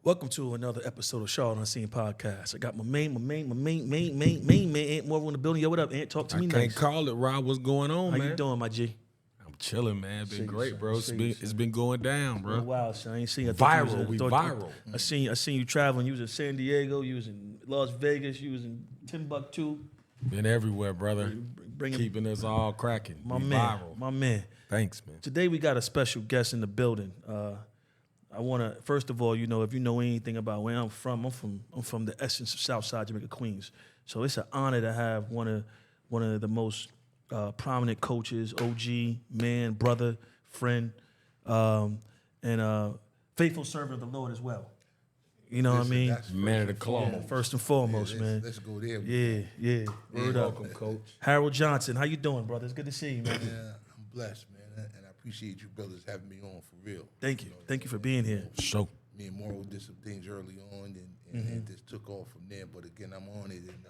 Welcome to another episode of Charlotte Unseen Podcast. I got my main Aunt Marvel in the building. Yo, what up, Aunt? Talk to me Can't next. call it, Rob. What's going on, How man? you doing, my G? I'm chilling, man. Been See you, great, son. bro. See you, It's been going down, bro. Oh, wow, son. I ain't seen you. Viral. We viral. I seen you traveling. You was in San Diego. You was in Las Vegas. You was in Timbuktu. Been everywhere, brother. Bringing Keeping us all cracking. my We man. viral. My man. Thanks, man. Today we got a special guest in the building. I want to first of all, if you know anything about where I'm from the essence of Southside Jamaica, Queens. So it's an honor to have one of the most prominent coaches, OG, man, brother, friend, and faithful servant of the Lord as well. You know what I mean? Man of the cloth. First and foremost, man. Let's go there. Yeah. Word up. Welcome, coach. Harold Johnson, how you doing, brother? It's good to see you, man. Yeah, I'm blessed, man, and I appreciate you brothers having me on for real. Thank you. Thank you for being here. Show. Me and Morrow did some things early on, and it just took off from there. But again, I'm on it, and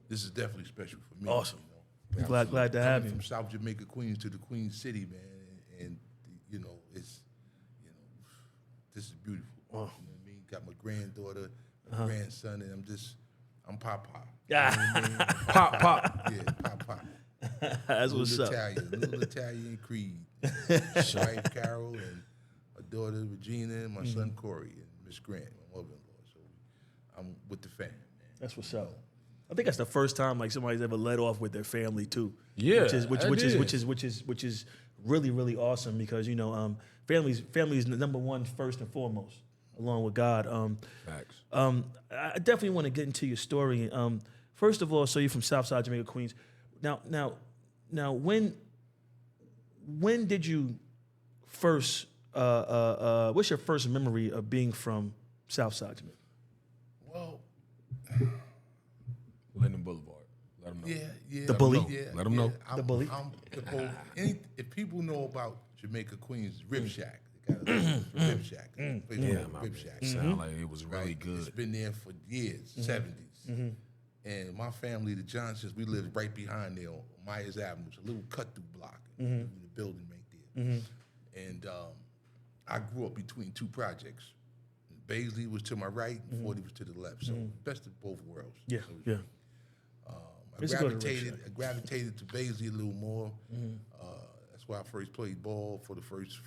this is definitely special for me. Awesome. You know. Glad to have Coming you. from South Jamaica, Queens to the Queen City, man, and it's this is beautiful. Wow. You know what I mean? Got my granddaughter, my grandson, and I'm Pop. Yeah. Pop. Yeah, Pop. That's what's up. Little Italian Creed. Wife Carol and my daughter Regina and my son Corey and Miss Grant, my mother-in-law. So I'm with the fam, man. That's what's up. I think that's the first time like somebody's ever led off with their family too. Yeah, which it is really awesome because family's the number one first and foremost, along with God. Facts. I definitely want to get into your story. First of all, so you're from Southside Jamaica, Queens. Now, when did you first? What's your first memory of being from Southside Jamaica? Well, Linden Boulevard. Let them know. yeah. The bully? Let them know. The bully? If people know about Jamaica, Queens, Rib Shack. They got a Rib Shack. Yeah, my Rib man. Shack. Sound like it was really Right? good. It's been there for years, 70s. And my family, the Johnsons, we lived right behind there on Myers Avenue. It's a little cut-through block in the building right there. And I grew up between two projects. Baisley was to my right, and 40 was to the left. So best of both worlds. Yeah, So, yeah. I gravitated to Baisley a little more. That's why I first played ball for the first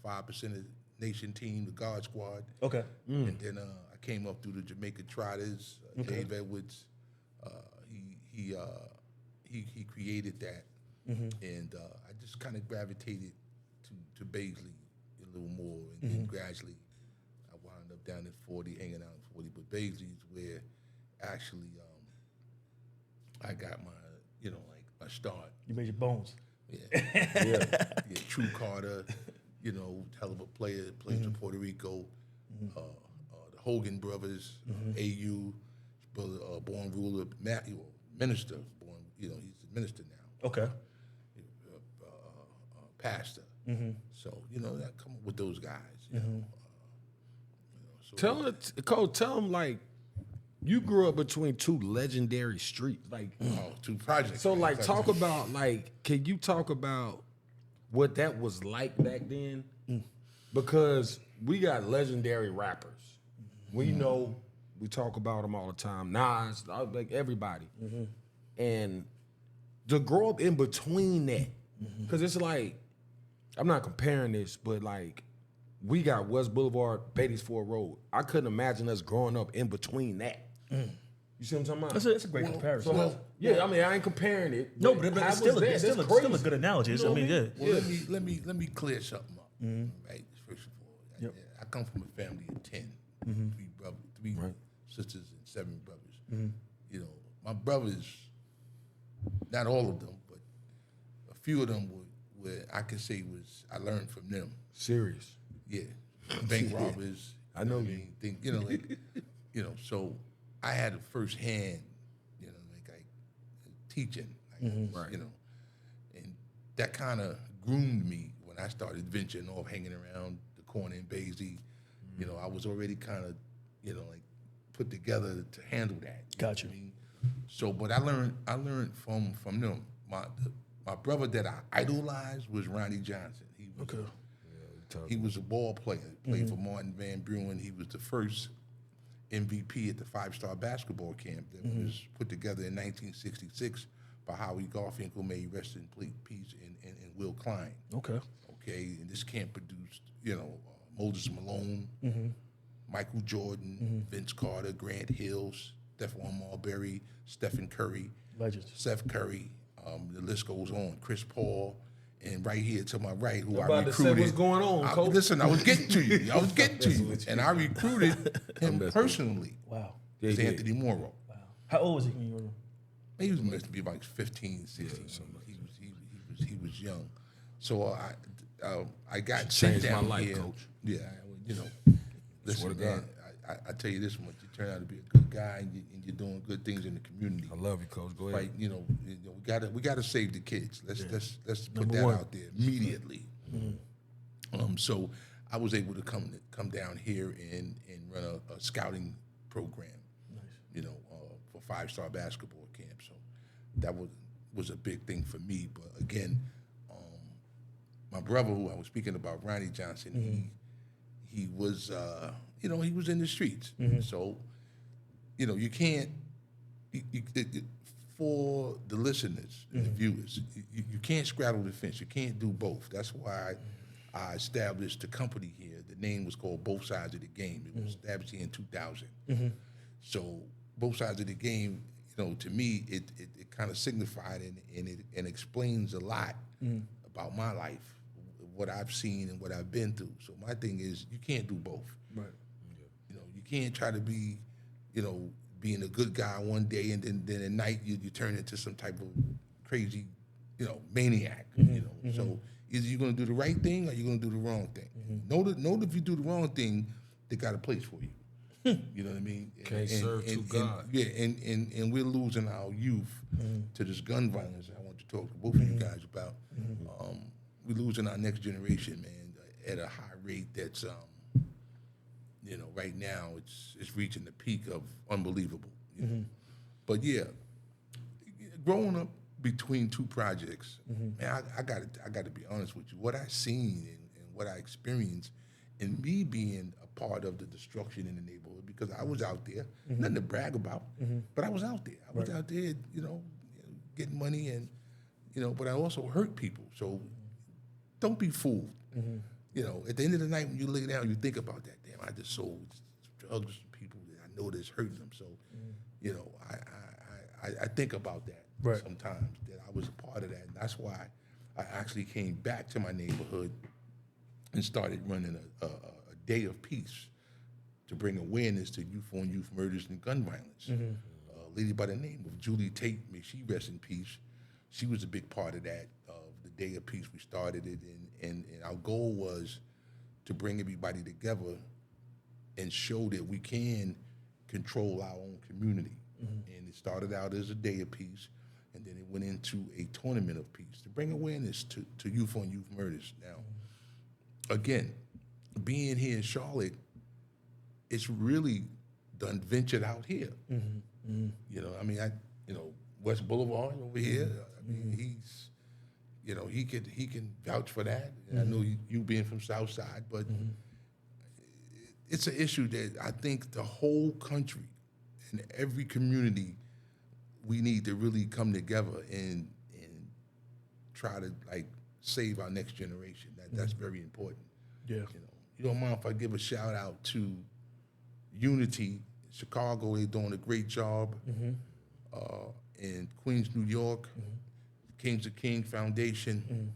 5% of the nation team, the Guard Squad. Okay. And then I came up through the Jamaica Trotters. Dave Edwards, he created that, and I just kind of gravitated to Baisley a little more, and then gradually I wound up down at 40, hanging out at 40. But Baisley is where actually I got my my start. You made your bones. Yeah, True Carter, hell of a player, plays in Puerto Rico. The Hogan brothers, AU, brother, born ruler, minister, he's a minister now. Okay. Pastor. So that come up with those guys. So tell them like you grew up between two legendary streets, like two projects. so man. like talk about can you talk about what that was like back then? Because we got legendary rappers. We know we talk about them all the time. Nas, like everybody, and to grow up in between that, because it's like I'm not comparing this, but like we got West Boulevard, Beatty's Ford Road. I couldn't imagine us growing up in between that. You see what I'm talking about? That's a great comparison. I mean, I ain't comparing it. No, but it's still a good analogy. You know what I mean? Well, let me clear something up. Right, first of all, I come from a family of 10, three brothers, three sisters, and 7 brothers. My brothers, not all of them, but a few of them were I can say I learned from them. Serious. Yeah, bank robbers. I know you. So I had a first hand, teaching, and that kind of groomed me when I started venturing off, hanging around the corner in Baisley. I was already kind of, put together to handle that. Gotcha. What I mean? So, but I learned from them. My brother that I idolized was Ronnie Johnson. He was He was a ball player. Played for Martin Van Buren. He was the first MVP at the 5-star basketball camp that was put together in 1966 by Howie Garfinkel, may he rest in peace, and Will Klein. Okay. Okay, and this camp produced, Moses Malone, Michael Jordan, Vince Carter, Grant Hills, Stephon Marbury, Stephen Curry, Legends. Seth Curry. The list goes on. Chris Paul, and right here to my right, who I about to say, recruited. what's going on, Coach? Listen, I was getting to you. And I recruited him personally. Wow. It's Anthony Morrow. Wow. How old was he when you were? He was must be like 15, 16. He was young. So I got sent Changed my down life, here. Coach. Yeah, Swear listen, to man, God. I tell you this much: you turn out to be a good guy, and you're doing good things in the community. I love you, Coach. Go ahead. Right? We gotta save the kids. Let's put Number that one. out there immediately. So I was able to come down here and run a scouting program. Nice. For 5-star basketball camp. So that was a big thing for me. But again, my brother, who I was speaking about, Ronnie Johnson, he was he was in the streets. So you can't for the listeners and the viewers, you can't straddle the fence. You can't do both. That's why I established the company here. The name was called Both Sides of the Game. It was established here in 2000. So Both Sides of the Game, to me, it kind of signified and it explains a lot about my life, what I've seen and what I've been through. So my thing is, you can't do both. Right. You can't try to be, being a good guy one day and then at night you turn into some type of crazy, maniac. So either you're going to do the right thing or you're going to do the wrong thing. Know that if you do the wrong thing, they got a place for you. You know what I mean? Can't serve two gods. And we're losing our youth to this gun violence. I want to talk to both of you guys about. We're losing our next generation, man, at a high rate that's, right now it's reaching the peak of unbelievable. But yeah, growing up between two projects, man, I got to be honest with you. What I seen and what I experienced, and me being a part of the destruction in the neighborhood, because I was out there, nothing to brag about, but I was out there. I was out there, getting money and, but I also hurt people. So don't be fooled. At the end of the night when you lay down, you think about that. Damn, I just sold drugs to people that I know that's hurting them. So, I think about that sometimes, that I was a part of that. And that's why I actually came back to my neighborhood and started running a day of peace to bring awareness to youth-on-youth murders and gun violence. A lady by the name of Julie Tate, may she rest in peace, she was a big part of that, the day of peace. We started it, and our goal was to bring everybody together and show that we can control our own community. And it started out as a day of peace, and then it went into a tournament of peace to bring awareness to youth-on-youth murders. Now, again, being here in Charlotte, it's really done ventured out here. West Boulevard over here, he's, he can vouch for that. And I know you being from South Side, but it's an issue that I think the whole country and every community, we need to really come together and try to save our next generation. That's very important. Yeah. You don't mind if I give a shout out to Unity Chicago? They're doing a great job. In Queens, New York, Kings of King Foundation.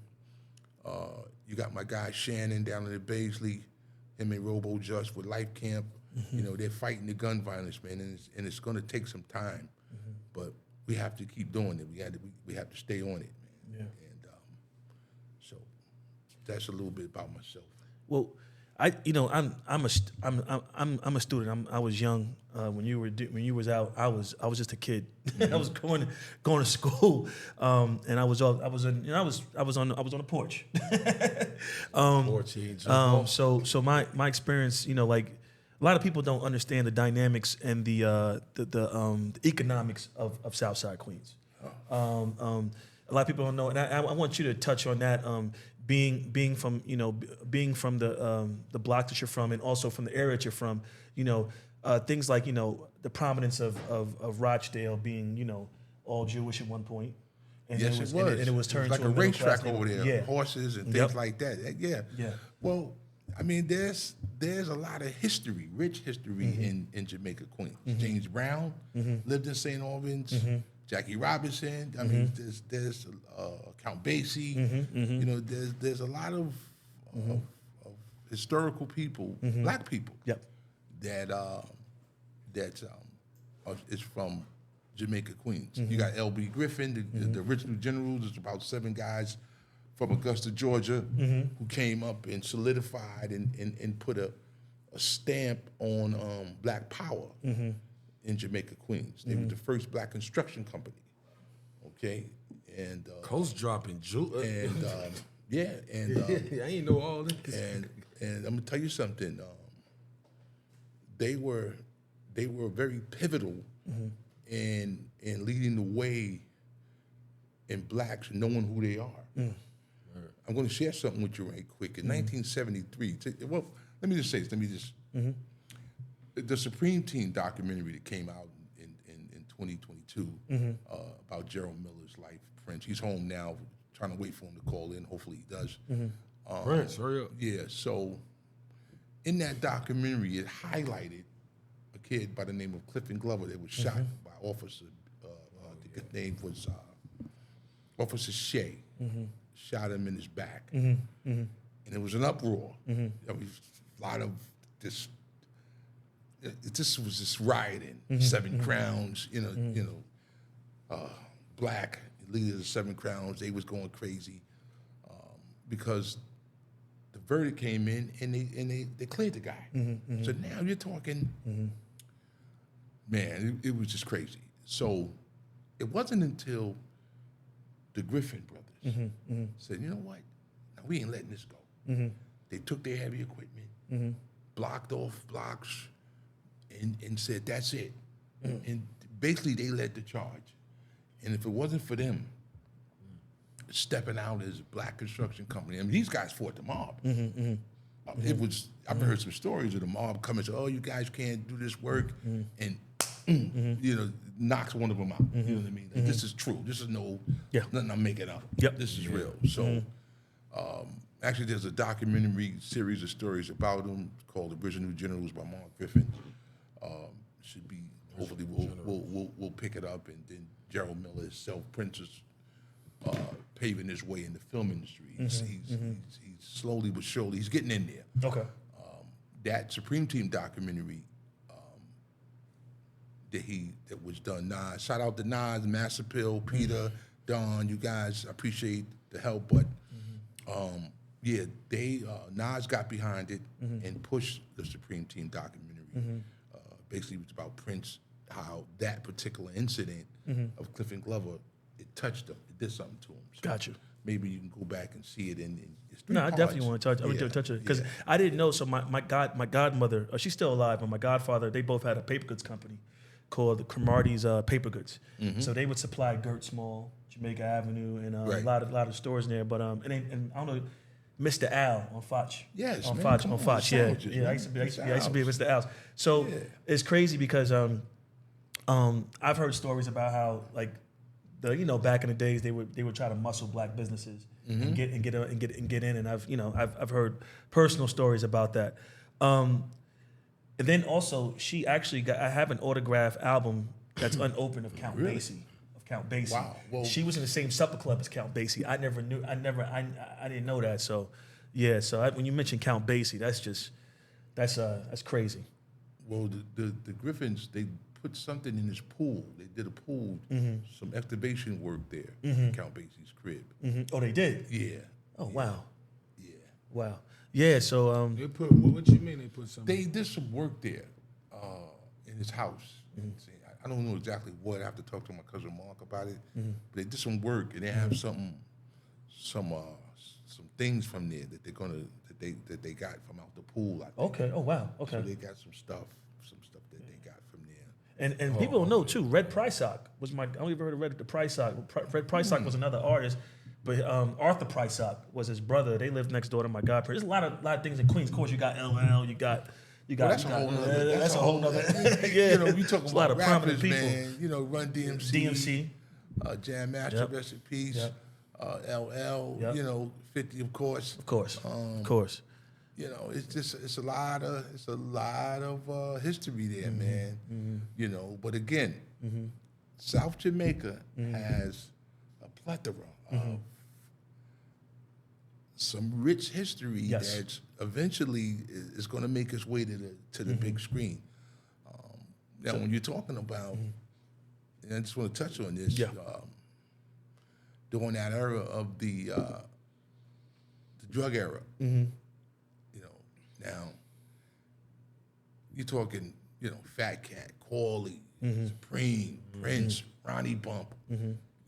You got my guy Shannon down in the Baisley, him and Robo Just with Life Camp. They're fighting the gun violence, man, and it's going to take some time, but we have to keep doing it. We have to stay on it, man. Yeah. And so that's a little bit about myself. Well, I'm a student. I was young when you was out. I was just a kid. I was going to school, and I was on the porch. So my experience, a lot of people don't understand the dynamics and the economics of Southside Queens. A lot of people don't know, and I want you to touch on that. being from being from the block that you're from, and also from the area that you're from, things like the prominence of Rochdale being all Jewish at one point. And Yes, it was. and And it was turned like to a middle class racetrack over there, Yeah. horses and things Yep. like that. Yeah. Yeah. Well, I mean, there's a lot of history, rich history in Jamaica, Queens. James Brown lived in St. Albans. Jackie Robinson. I mean, there's Count Basie. There's a lot of historical people, black people. Yep. That is from Jamaica, Queens. You got L.B. Griffin, the original generals. There's about 7 guys from Augusta, Georgia, who came up and solidified and put a stamp on black power in Jamaica, Queens. They were the first black construction company. Okay, and Coast dropping yeah, and I ain't know all this. and I'm gonna tell you something. They were very pivotal in leading the way in blacks knowing who they are. I'm going to share something with you right quick. In 1973, well, let me just say this. The Supreme Team documentary that came out in 2022 about Gerald Miller's life, Prince. He's home now, trying to wait for him to call in. Hopefully he does. Prince, hurry up. Yeah, so in that documentary, it highlighted a kid by the name of Clifton Glover that was shot by Officer, the name was Officer Shea. Shot him in his back. And it was an uproar. I mean, a lot of this, this was just rioting. 7 Crowns, black leaders of 7 Crowns, they was going crazy because the verdict came in and they cleared the guy. So now you're talking, man, it was just crazy. So it wasn't until the Griffin brothers said, you know what? Now we ain't letting this go. They took their heavy equipment, blocked off blocks, and said, that's it. And basically they led the charge. And if it wasn't for them stepping out as a black construction company, I mean, these guys fought the mob. It was, I've heard some stories of the mob coming and say, oh, you guys can't do this work, and knocks one of them out. You know what I mean? Like, this is true. This is nothing I'm making up. Yep. This is real. So, actually, there's a documentary series of stories about them called "Original Generals" by Mark Griffin. Should be hopefully we'll pick it up, and then Gerald Miller himself, Prince is paving his way in the film industry. He's slowly but surely he's getting in there. Okay. That Supreme Team documentary that was done. Nas, shout out to Nas, Master Pill, Peter, Don. You guys, I appreciate the help, but Nas got behind it and pushed the Supreme Team documentary. Basically, it was about Prince, how that particular incident of Clifton Glover, it touched him, it did something to him. So Got you. Maybe you can go back and see it in it's 3 No, I parts. definitely want to touch. I want to touch it because I didn't know. So my godmother, she's still alive, but my godfather, they both had a paper goods company called the Cromartie's Paper Goods. So they would supply Gertz Mall, Jamaica Avenue, and a lot of stores in there. But and I don't know, Mr. Al on Foch. Yes, on man, Foch, come on on, Foch. Yeah, sandwiches, yeah. man. I used to be Mr. at Mr. Al's. So it's crazy because I've heard stories about how like back in the days they would try to muscle black businesses and get in, and I've heard personal stories about that. And then also she actually I have an autograph album that's unopened of Count Basie. Count Basie. Wow. Well, she was in the same supper club as Count Basie. I didn't know that. So yeah. So when you mention Count Basie, that's crazy. Well, the Griffins, they put something in his pool. They did a pool, some excavation work there in Count Basie's crib. Oh, they did? Yeah. Oh, wow. Yeah. Wow. Yeah, so... They put, what you mean they put something? They did some work there in his house. See, I don't know exactly what. I have to talk to my cousin Mark about it. But they did some work, and they have some things from there that they're gonna that they got from out the pool. I think. Okay. Oh, wow. Okay. So they got some stuff that they got from there. And people don't know, too, Red Prysock was I don't even heard of Red Prysock. Red Prysock was another artist, But Arthur Prysock was his brother. They lived next door to my godparents. There's a lot of things in Queens. Of course, you got LL, you got. That's a whole nother. That's a whole nother. Yeah, you know, we talking a lot about of prominent rappers, people. man. You know, Run DMC, Jam Master, Yep. rest in peace. Yep. LL, Yep. you know, 50, of course. Of course. You know, it's a lot of history there, man. You know, but again, South Jamaica has a plethora of some rich history Yes. that eventually is going to make its way to the big screen. Now, when you're talking about, and I just want to touch on this, Yeah. during that era of the drug era, you know, now you're talking, you know, Fat Cat, Corley, Supreme, Prince, Ronnie Bump,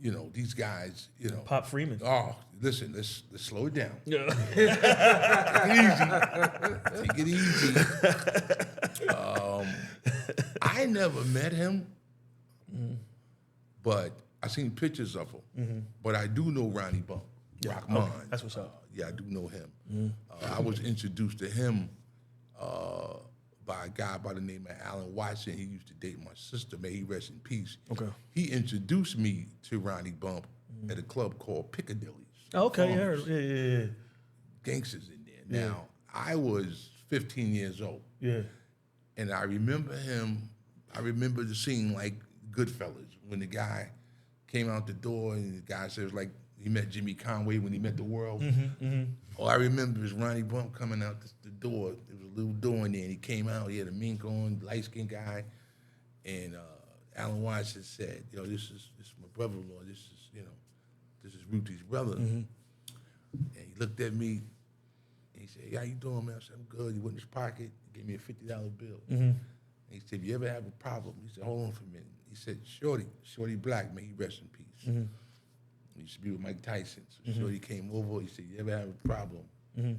you know, these guys, you know. Pop Freeman. Oh, listen, let's slow it down. Yeah. Take it easy. I never met him, but I seen pictures of him. But I do know Ronnie Bump, Rockman. Okay, that's what's up. Yeah, I do know him. I was introduced to him by a guy by the name of Alan Watson. He used to date my sister. May he rest in peace. Okay. He introduced me to Ronnie Bump at a club called Piccadilly's. Oh, okay, yeah, Farmers. yeah. Gangsters in there. Now, I was 15 years old. Yeah. And I remember the scene like Goodfellas when the guy came out the door and the guy says like he met Jimmy Conway when he met the world. All I remember is Ronnie Bump coming out the door. There was a little door in there and he came out. He had a mink on, light-skinned guy. And Alan Watson said, "Yo, this is my brother-in-law. This is Ruthie's brother." And he looked at me and he said, "How you doing, man?" I said, "I'm good." He went in his pocket, gave me a $50 bill. And he said, "You ever have a problem?" He said, "Hold on for a minute." He said, Shorty Black, may he rest in peace. He used to be with Mike Tyson. So Shorty came over. He said, "You ever have a problem? You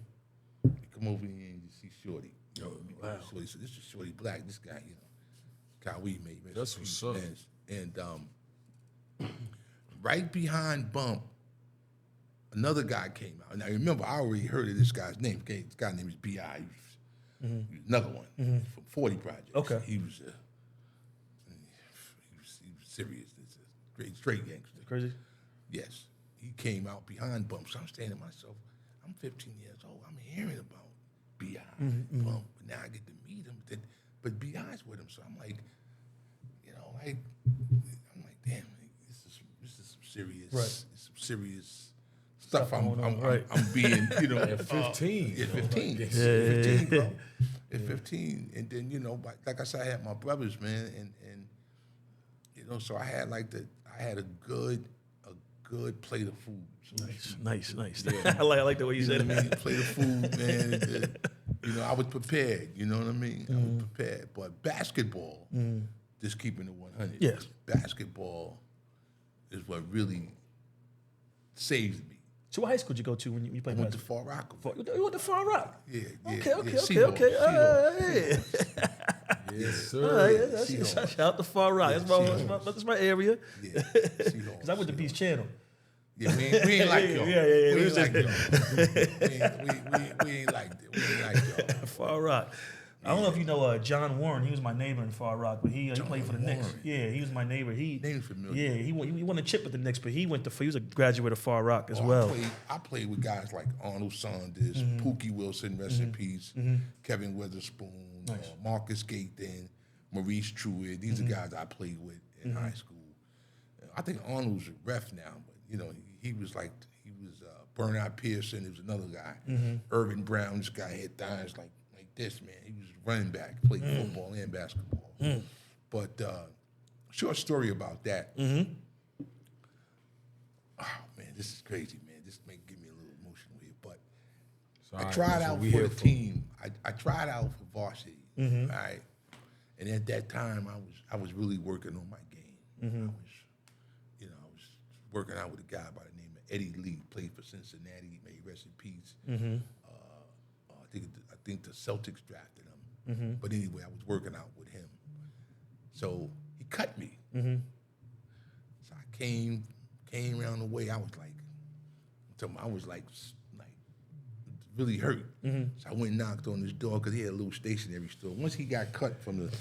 come over here and you see Shorty." Wow. Shorty said, "This is Shorty Black. This guy, you know, Kawhi made me." That's what's up. And right behind Bump, another guy came out. Now remember, I already heard of this guy's name. Okay, this guy's name is B.I. He was another one from 40 Projects. Okay. He was serious. This is great straight gangster. Crazy. Yes. He came out behind Bump. So I'm standing to myself, I'm 15 years old. I'm hearing about B.I. Bump. But now I get to meet him. But B.I.'s with him. So I'm like, you know, damn, this is some serious, some serious stuff. I'm being, you know, At 15. At 15. Yeah. At 15, bro. At 15. And then, you know, like I said, I had my brothers, man, and you know, so I had a good plate of food. So Nice. I like the way you you know said what I it. mean? Plate of food, man. And, you know, I was prepared. You know what I mean? I was prepared. But basketball, just keeping it 100. Yes. Basketball is what really saved me. So what high school did you go to when you played I went to basketball? Far Rock. You went to Far Rock? Yeah. Okay. Seahawks. Yes, sir. All right, Seahawks. shout out to Far Rock. Yeah, That's my area. Yeah. Because I went to Peace Channel. Yeah, we ain't like y'all. Yeah. We ain't like y'all. We ain't like y'all. Far Rock. I don't know if you know John Warren. He was my neighbor in Far Rock, but he played for the Knicks. Warren. Yeah, he was my neighbor. Name familiar. Yeah, he won a chip with the Knicks, but he was a graduate of Far Rock as well. I played with guys like Arnold Saunders, Pookie Wilson, rest in peace, Kevin Witherspoon, Marcus Gaten, Maurice Truitt. These are guys I played with in high school. I think Arnold's a ref now, but you know he was Bernard Pearson. There was another guy, Irvin Brown. This guy had thighs like this, man. He was running back, played football and basketball. But short story about that. Oh man, this is crazy, man. This may give me a little emotional here, but I tried out for the team. I tried out for varsity, right? And at that time, I was really working on my game. I was working out with a guy by the name of Eddie Lee, played for Cincinnati, may he rest in peace. I think the Celtics drafted him. But anyway, I was working out with him. So he cut me. So I came around the way. I was like So I was like really hurt. So I went and knocked on his door because he had a little stationery store. Once he got cut from the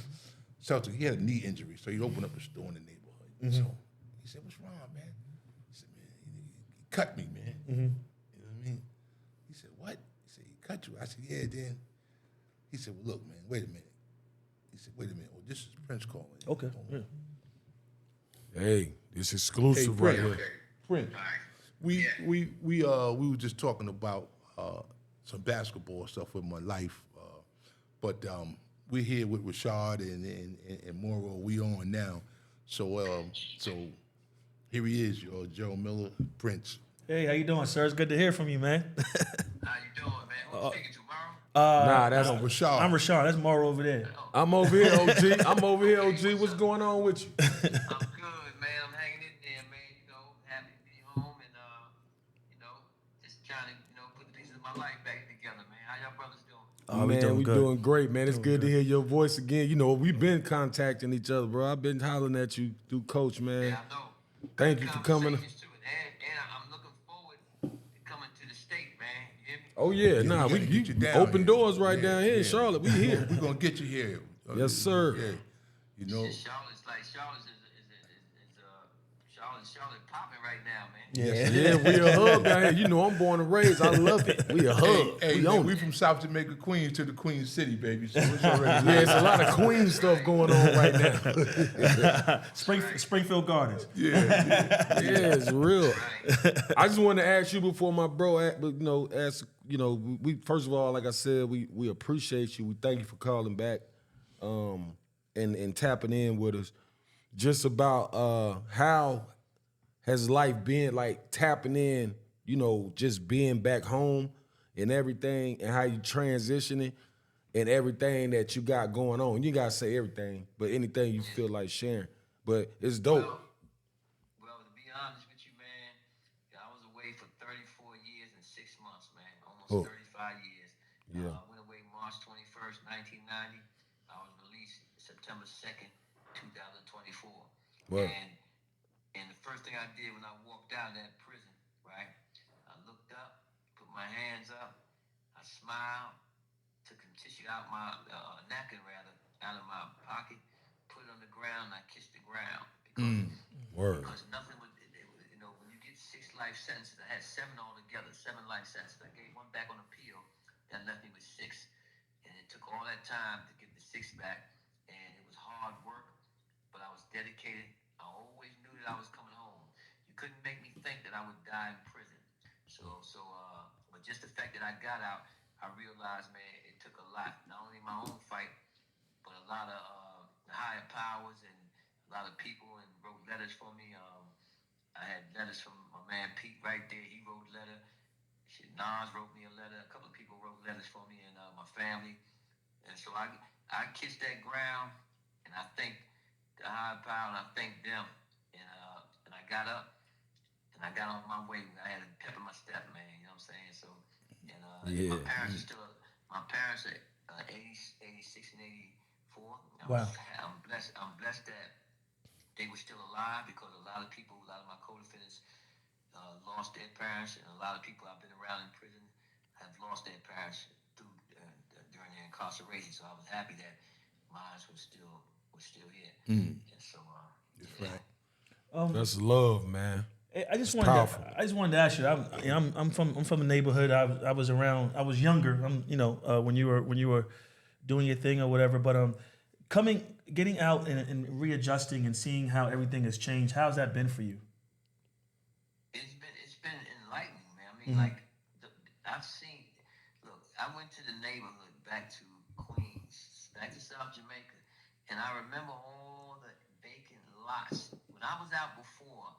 Celtics, he had a knee injury, so he opened up a store in the neighborhood. So he said, "What's wrong, man?" He said, "Man, he cut me, man." You know what I mean? He said, "What?" He said, "He cut you." I said, "Yeah." Then he said, "Well, look, man, wait a minute." He said, "Wait a minute. Well, this is Prince calling." Okay. Yeah. Hey, this exclusive Hey, right Prince. here. Prince, we were just talking about some basketball stuff with my life, but we're here with Rashad and Moro. We on now, so here he is, Gerald Miller, Prince. Hey, how you doing, sir? It's good to hear from you, man. How you doing, man? Who's speaking tomorrow? Nah, that's Rashad. I'm Rashad. That's Maro over there. I'm over here, OG. I'm over here, OG. What's going on with you? I'm good, man. I'm hanging in there, man. You know, happy to be home and just trying to, put the pieces of my life back together, man. How y'all brothers doing? Oh, we Man, doing we good. doing great, man. It's good to hear your voice again. You know, we've been contacting each other, bro. I've been hollering at you through Coach, man. Yeah, I know. Thank you for coming. Conversations, too. And I'm looking forward to coming to the state, man. You hear me? Oh yeah, we nah, gotta we get you down open here. doors right Yeah, down here in yeah. Charlotte. We here. We're gonna get you here. Yes, sir. Yeah, you know. Charlotte's popping right now, man. Yeah, we a hub down here. You know, I'm born and raised. I love it. We a hub. Hey, we man, own we it. from South Jamaica, Queens to the Queen City, baby. So it's already Yeah, it's a lot of Queen stuff going on right now. Springfield Gardens. Yeah, it's real. Right. I just wanted to ask you before my bro, we first of all, like I said, we appreciate you. We thank you for calling back, and tapping in with us. Just about how has life been, like tapping in, just being back home and everything, and how you transitioning and everything that you got going on. You gotta say everything, but anything you feel like sharing. But it's dope. Well, to be honest with you, man, I was away for 34 years and 6 months, man. Almost 35 years. Yeah. I went away March 21st, 1990. I was released September 2nd, 2024. Well. And the first thing I did when I walked out of that prison, right, I looked up, put my hands up, I smiled, took a tissue out my napkin rather out of my pocket, put it on the ground, and I kissed the ground because nothing would. When you get 6 life sentences, I had 7 altogether, 7 life sentences. I gave 1 back on appeal, that left me with 6, and it took all that time to get the 6 back, and it was hard work, but I was dedicated. I always knew that I was coming home. You couldn't make me think that I would die in prison. But just the fact that I got out, I realized, man, it took a lot. Not only my own fight, but a lot of higher powers and a lot of people and wrote letters for me. I had letters from my man Pete right there. He wrote a letter. Nas wrote me a letter. A couple of people wrote letters for me and my family. And so I kissed that ground, and I thanked the higher power, and I thanked them. And I got up, and I got on my way. I had a pep in my step, man. You know what I'm saying? So, Yeah. My parents are 86 and 84. Wow. I'm blessed that they were still alive, because a lot of my co-defendants lost their parents, and a lot of people I've been around in prison have lost their parents during their incarceration. So I was happy that mine was still here. And so, right. That's love, man. I just powerful. I just wanted to ask you. I'm from the neighborhood. I was around. I was younger. When you were doing your thing or whatever. But getting out and readjusting and seeing how everything has changed. How's that been for you? It's been enlightening, man. I mean, I've seen. Look, I went to the neighborhood back to Queens, back to South Jamaica, and I remember all the vacant lots. When I was out before,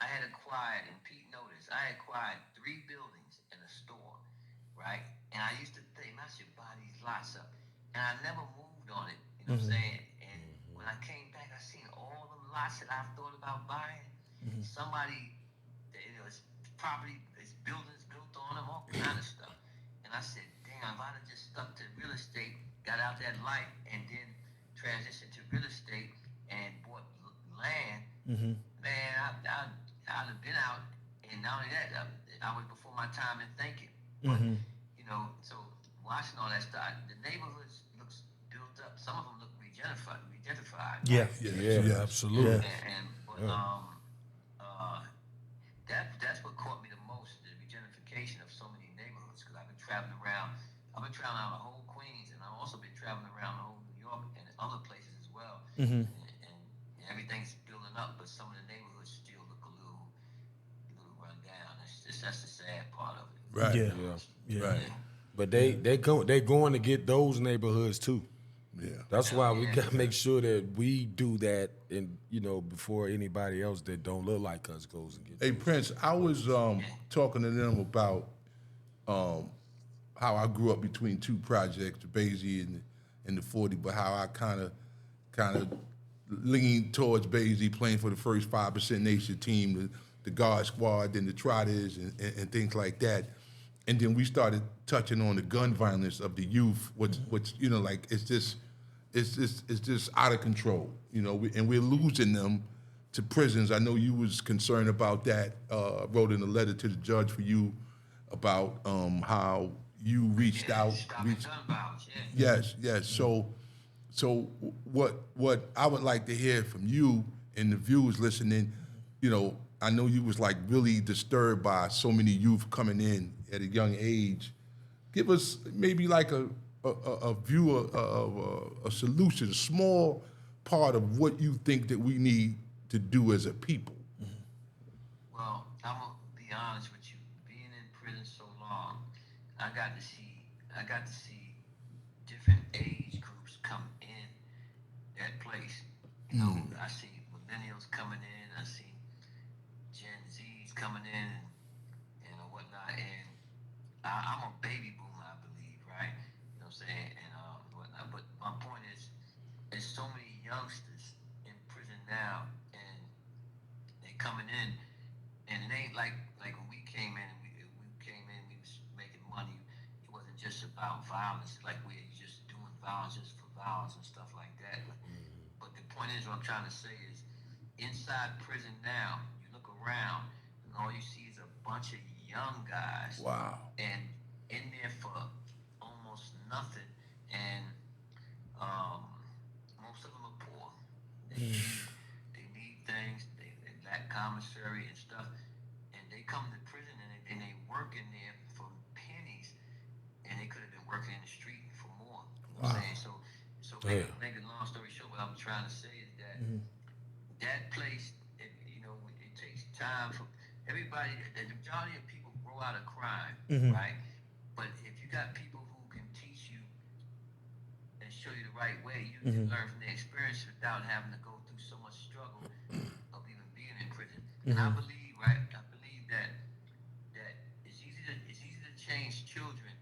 I had acquired, and Pete noticed, I had acquired 3 buildings and a store, right? And I used to think I should buy these lots up, and I never moved on it. You know what I'm saying? And when I came back, I seen all the lots that I thought about buying. Somebody, it's property, it's buildings built on them, all kind of stuff. And I said, damn, if I'd have just stuck to real estate, got out that life, and then transitioned to real estate and bought land, man, I'd have been out. And not only that, I was before my time in thinking. But, you know, so watching all that stuff, the neighborhoods looks built up. Some of them look regentrified. Yeah. Yeah, absolutely. But that's what caught me the most, the regentrification of so many neighborhoods. Because I've been traveling around the whole Queens, and I've also been traveling around the whole New York and other places as well. And everything's building up, but some of the neighborhoods still look a little run down. That's the sad part of it. Right. Yeah. Right. But they going to get those neighborhoods too. Yeah. That's why we got to make sure that we do that, and before anybody else that don't look like us goes and get. Hey Prince, I was talking to them about how I grew up between two projects, the Basie and the 40, but how I kind of leaned towards Basie, playing for the first 5% Nation team, the Guard Squad, then the Trotters, and things like that. And then we started touching on the gun violence of the youth, which like it's just out of control, and we're losing them to prisons. I know you was concerned about that. Wrote in a letter to the judge for you about how you reached out. Gun violence, yeah. Yes. So what I would like to hear from you and the viewers listening, I know you was like really disturbed by so many youth coming in at a young age. Give us maybe like a view of a solution, a small part of what you think that we need to do as a people. Well, I'm gonna be honest with you. Being in prison so long, I got to see different age groups come in that place. I see millennials coming in. I see Gen Zs coming in and whatnot. And I'm a baby boomer, I believe, right? You know what I'm saying? And whatnot. But my point is, there's so many youngsters in prison now, and they coming in, and it ain't like when we came in. We was making money. It wasn't just about violence, like we're just doing violence just for violence and stuff like that. But the point is, what I'm trying to say is, inside prison now, you look around, and all you see is a bunch of young guys. Wow. And in there for almost nothing, and most of them are poor. They need things. They lack commissary and stuff, and they come to prison and they work in there for pennies, and they could have been working in the street for more. You know what I'm saying? So make a long story short, what I'm trying to say is that that place, it takes time for everybody. The majority of people grow out of crime, right? But if you got people who can teach you and show you the right way, you can learn from their experience without having to go through so much struggle of even being in prison. And I believe, right? I believe that it's easy to change children,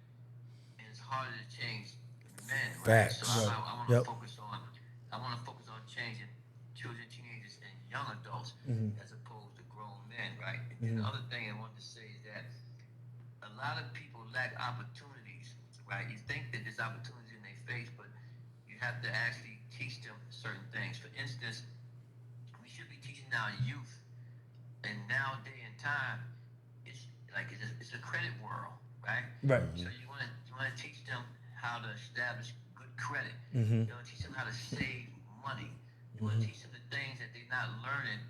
and it's harder to change men. Right? Facts. So I want to focus on changing children, teenagers, and young adults as opposed to grown men, right? And the other thing I wanted to say is that a lot of people lack opportunities, right? You think that there's opportunities in their face, but you have to actually teach them certain things. For instance, we should be teaching our youth, and nowadays in time, it's a credit world, right? Right. So you want to teach them how to establish good credit. You want to teach them how to save money. You want to teach them the things that they're not learning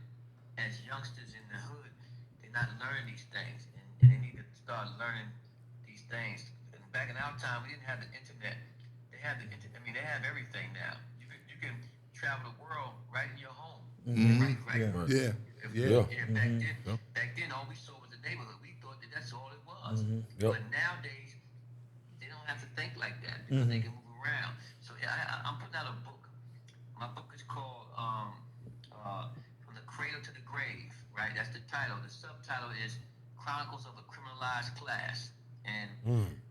as youngsters in the hood. They're not learning these things, and they need to start learning these things. And back in our time, we didn't have the internet. They have the internet. I mean, they have everything now. You can travel the world right in your home. Right. Yeah. Back then, all we saw was the neighborhood. We thought that that's all it was. But nowadays, they don't have to think like that because they can move around. So I'm putting out a book. My book is called From the Cradle to the Grave, right? That's the title. The subtitle is Chronicles of a Criminalized Class. And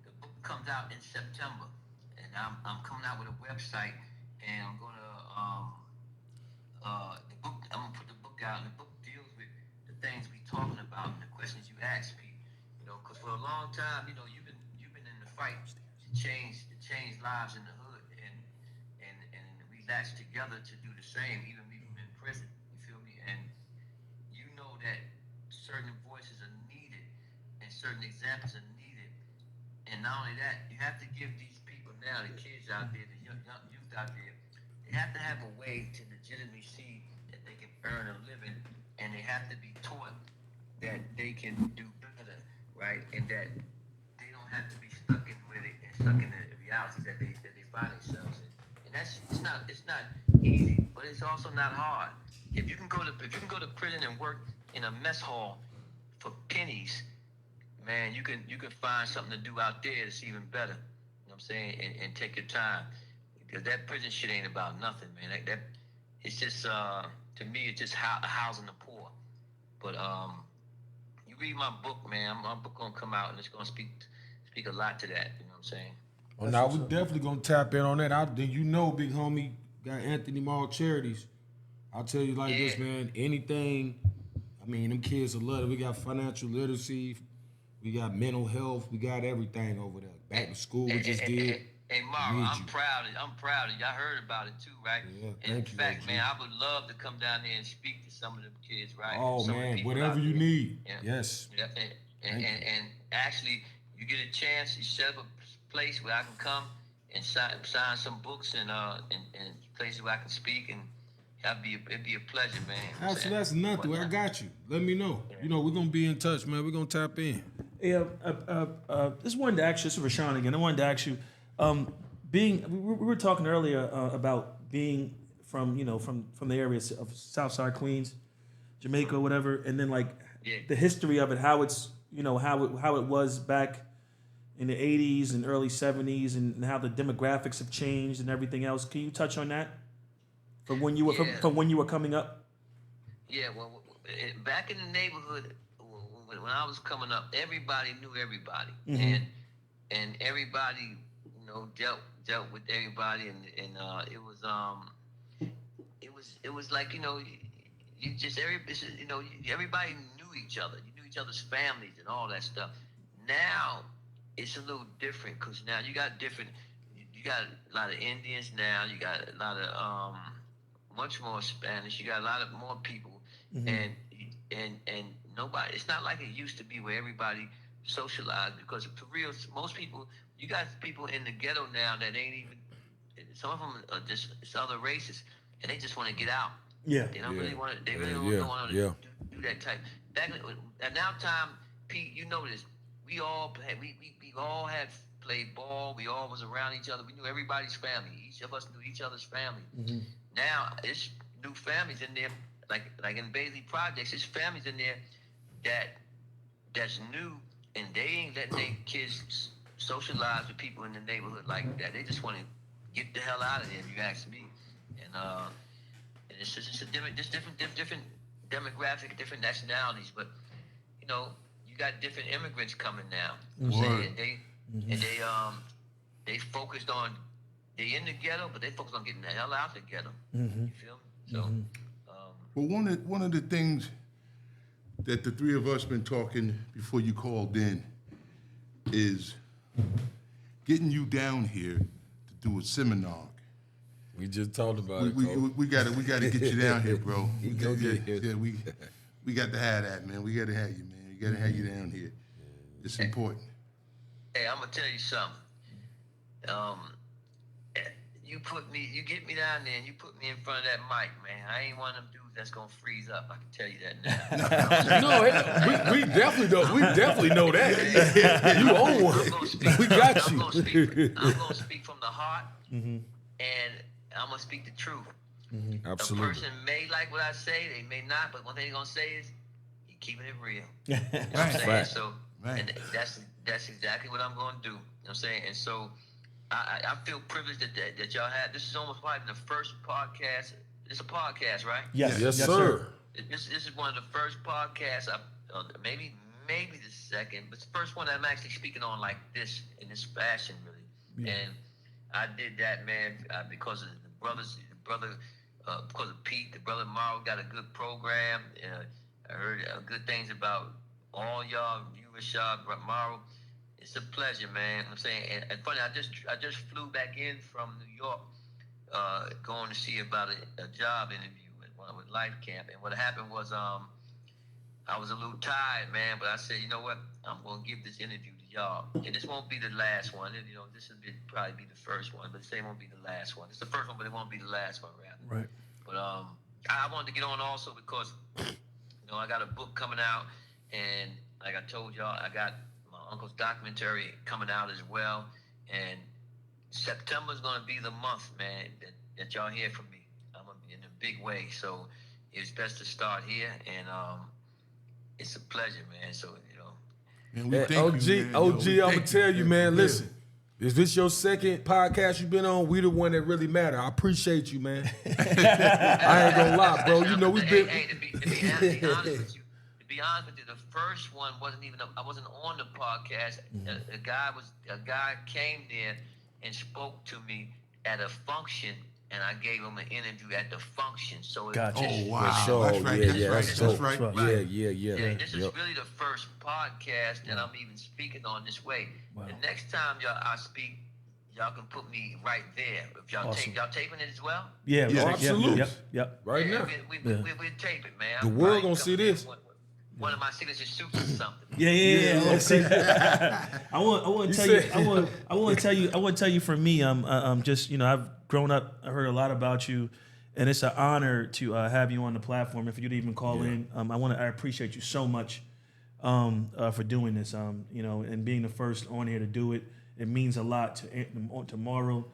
the book comes out in September. And I'm coming out with a website, and I'm going to I'm gonna put the book out, and the book deals with the things we talking about and the questions you ask me. Because for a long time, you've been in the fight to change lives in the hood, and we latch together to do the same, even in prison. You feel me? And you know that certain voices are needed, and certain examples are needed. And not only that, you have to give these people now, the kids out there, the young youth out there, they have to have a way to legitimately see that they can earn a living, and they have to be taught that they can do better, right? And that they don't have to be stuck in where they stuck in the realities that they find themselves in. And that's it's not easy, but it's also not hard. If you can go to prison and work in a mess hall for pennies, man, you can find something to do out there that's even better. You know what I'm saying? And take your time, because that prison shit ain't about nothing, man. That it's just to me it's just housing the poor. But you read my book, man. My book gonna come out and it's gonna speak a lot to that. You know what I'm saying? Well, now we definitely gonna tap in on that. You know, big homie got Anthony Mall Charities. I'll tell you like this, man. Anything, I mean, them kids will love it. We got financial literacy, we got mental health, we got everything over there. Back to school, we just did. Hey, Mara, I'm proud of you. I heard about it too, right? Yeah, and in fact, OG. man, I would love to come down there and speak to some of them kids, right? Oh, man, whatever you need. Yeah. Yes. Yeah, and actually, you get a chance, you set up a place where I can come and sign some books and places where I can speak, and it'd be a pleasure, man. Absolutely, that's nothing. I got you. Let me know. Yeah. You know, we're gonna be in touch, man. We're gonna tap in. Yeah, just wanted to ask you, this is Rashawn again. I wanted to ask you, we were talking earlier about being from the areas of Southside Queens, Jamaica, whatever, and then like the history of it, how it's how it was back in the 80s and early 70s, and how the demographics have changed and everything else. Can you touch on that from when you were from when you were coming up? Yeah, well, back in the neighborhood when I was coming up, everybody knew everybody, mm-hmm. and everybody dealt with everybody, and it was like everybody knew each other. You knew each other's families and all that stuff. Now it's a little different, because now you got a lot of Indians now. You got a lot of much more Spanish. You got a lot of more people, mm-hmm. and nobody. It's not like it used to be where everybody socialized, because for real, most people. You got people in the ghetto now that ain't even. Some of them are just other races, and they just want to get out. Yeah. They don't really want to. They really don't want to do that type. Back at now time, Pete, you know this. We all had played ball. We all was around each other. We knew everybody's family. Each of us knew each other's family. Mm-hmm. Now it's new families in there, like in Bailey Projects. There's families in there that's new, and they ain't letting their kids socialize with people in the neighborhood like that. They just want to get the hell out of there, if you ask me. And it's just a different demographic, different nationalities. But you got different immigrants coming now. And they focused on, they in the ghetto, but they focused on getting the hell out the ghetto. Mm-hmm. You feel me? So, well, one of the things that the three of us been talking before you called in is getting you down here to do a seminar. We just talked about it. We got to get you down here, bro. We got to have that, man. We got to have you, man. We got to have you down here. It's important. Hey, I'm gonna tell you something. You get me down there and you put me in front of that mic, man. I ain't one of them dudes that's gonna freeze up. I can tell you that now. No, we definitely know that. You own one. We got you. I'm gonna speak from the heart, mm-hmm. and I'm gonna speak the truth. Mm-hmm. Absolutely. A person may like what I say, they may not, but one thing they're gonna say is, "You keeping it real." You know right. what I'm saying? Right. So, right. And that's exactly what I'm gonna do. You know what I'm saying? And so, I feel privileged that y'all had. This is almost probably the first podcast. It's a podcast, right? Yes, sir. This is one of the first podcasts. Maybe the second, but it's the first one I'm actually speaking on like this, in this fashion, really. Yeah. And I did that, man, because of because of Pete, the brother Morrow got a good program. I heard good things about all y'all, you, Rashad, Morrow. It's a pleasure, man. I'm saying, and funny, I just flew back in from New York, going to see about a job interview with Life Camp. And what happened was, I I was a little tired, man, but I said, you know what? I'm gonna give this interview to y'all, and this won't be the last one. And, this will probably be the first one, but it won't be the last one. It's the first one, but it won't be the last one, rather. Right. But I wanted to get on also because I got a book coming out, and like I told y'all, I got my uncle's documentary coming out as well, and September is gonna be the month, man, that y'all hear from me. I'm gonna be in a big way, so it's best to start here, and it's a pleasure, man. So Man, we thank OG, you, man. OG, Yo, we I'm gonna thank tell you, man. Yeah. Listen, is this your second podcast you've been on? We the one that really matter. I appreciate you, man. I ain't gonna lie, bro. You know we've been. Hey, to be honest with you, the first one wasn't even. I wasn't on the podcast. A guy came there and spoke to me at a function, and I gave him an interview at the function. So Gotcha. Oh, wow. For sure. That's right. Yeah, That's yeah, right. that's That's dope. right. Right. Yeah. This is really the first podcast that I'm even speaking on this way. Wow. The next time I speak, y'all can put me right there. If y'all Awesome. y'all taping it as well? Yeah. Yeah, right. absolutely. Yep. Right Yeah, now. we tape it, man. The I'm world probably gonna see coming in this. with One of my signature suits or something. Yeah. Let's see. I want to tell you for me, just, I've grown up, I heard a lot about you, and it's an honor to have you on the platform and for you to even call in. I appreciate you so much for doing this, and being the first on here to do it. It means a lot to tomorrow.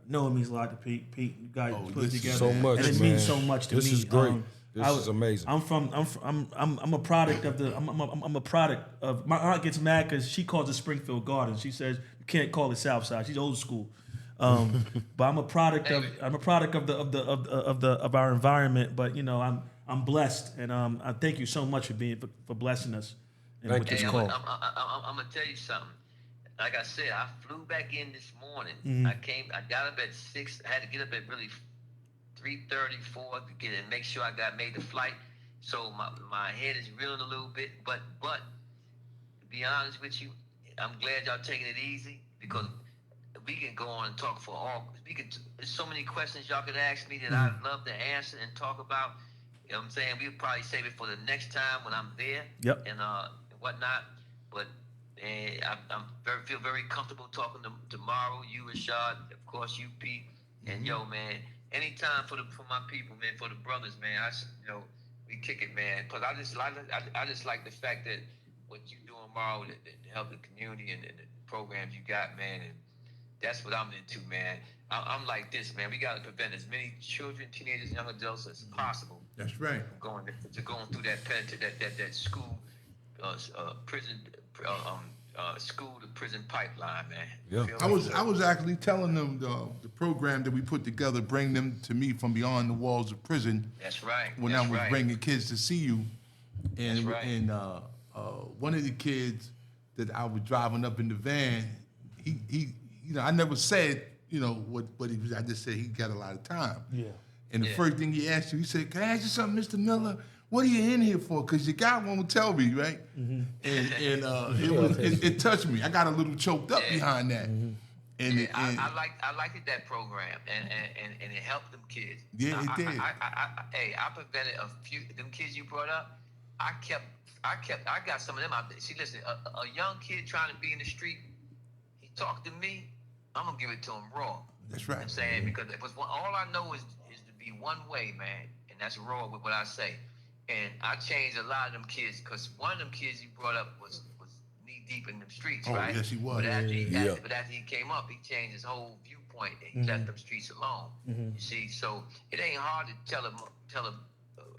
I know it means a lot to Pete. You guys put it together. So much, and it man. means so much to me. This is great. This is amazing. I'm a product of I'm a product of. My aunt gets mad because she calls it Springfield Gardens. She says you can't call it Southside. She's old school. But I'm a product of our environment. But I'm blessed, and I thank you so much for blessing us and with this Hey, call. I'm gonna tell you something. Like I said, I flew back in this morning. Mm-hmm. I got up at 6. I had to get up at really 3:30, 4 to get and make sure I made the flight. So my head is reeling a little bit. But to be honest with you, I'm glad y'all taking it easy because we can go on and talk for all. There's so many questions y'all could ask me that I'd love to answer and talk about. You know what I'm saying? We'll probably save it for the next time when I'm there. Yep. And whatnot. But I feel very comfortable talking tomorrow. You, Rashad, of course, you, Pete, and yo, man. Anytime for my people, man, for the brothers, man. We kick it, man. Cause I just like the fact that what you doing tomorrow to help the community and the programs you got, man. And that's what I'm into, man. I'm like this, man. We got to prevent as many children, teenagers, young adults as possible. That's right. Going through that school, prison, school to prison pipeline, man. Yeah. I was actually telling them the program that we put together, bring them to me from beyond the walls of prison. That's right. When That's I was right. bringing kids to see you, and That's right. and one of the kids that I was driving up in the van, he I never said what he was. I just said he got a lot of time. Yeah. And the first thing he asked you, he said, "Can I ask you something, Mr. Miller? What are you in here for? Because your guy won't tell me, right?" Mm-hmm. And it touched me. I got a little choked up behind that. Mm-hmm. And I liked that program, and it helped them kids. Yeah, it did. I prevented a few them kids you brought up. I got some of them out there. See, listen, a young kid trying to be in the street, he talked to me. I'm gonna give it to him raw. That's right. I'm saying because all I know is to be one way, man, and that's raw with what I say. And I changed a lot of them kids because one of them kids you brought up was knee deep in the streets, Oh, right? yes, he was. But after he came up, he changed his whole viewpoint and he left them streets alone. You see, so it ain't hard to tell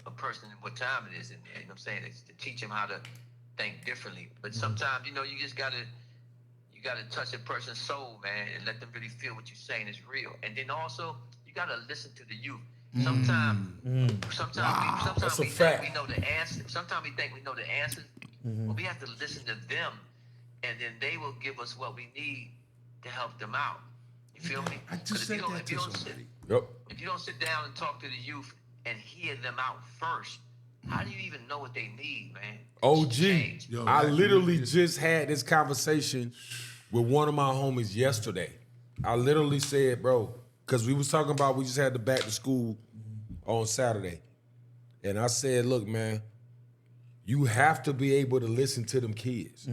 a person what time it is in there. You know what I'm saying? It's to teach them how to think differently. But sometimes, you just gotta touch a person's soul, man, and let them really feel what you're saying is real. And then also, you gotta listen to the youth. Sometimes That's a we fact. think we know the answers. Sometimes we think we know the answers, but we have to listen to them, and then they will give us what we need to help them out. You feel me? I just said that to somebody. Yep. If you don't sit down and talk to the youth and hear them out first, how do you even know what they need, man? OG, Change. Yo, I that's literally really- just had this conversation with one of my homies yesterday. I literally said, bro, because we was talking about we just had the back to school on Saturday. And I said, look, man, you have to be able to listen to them kids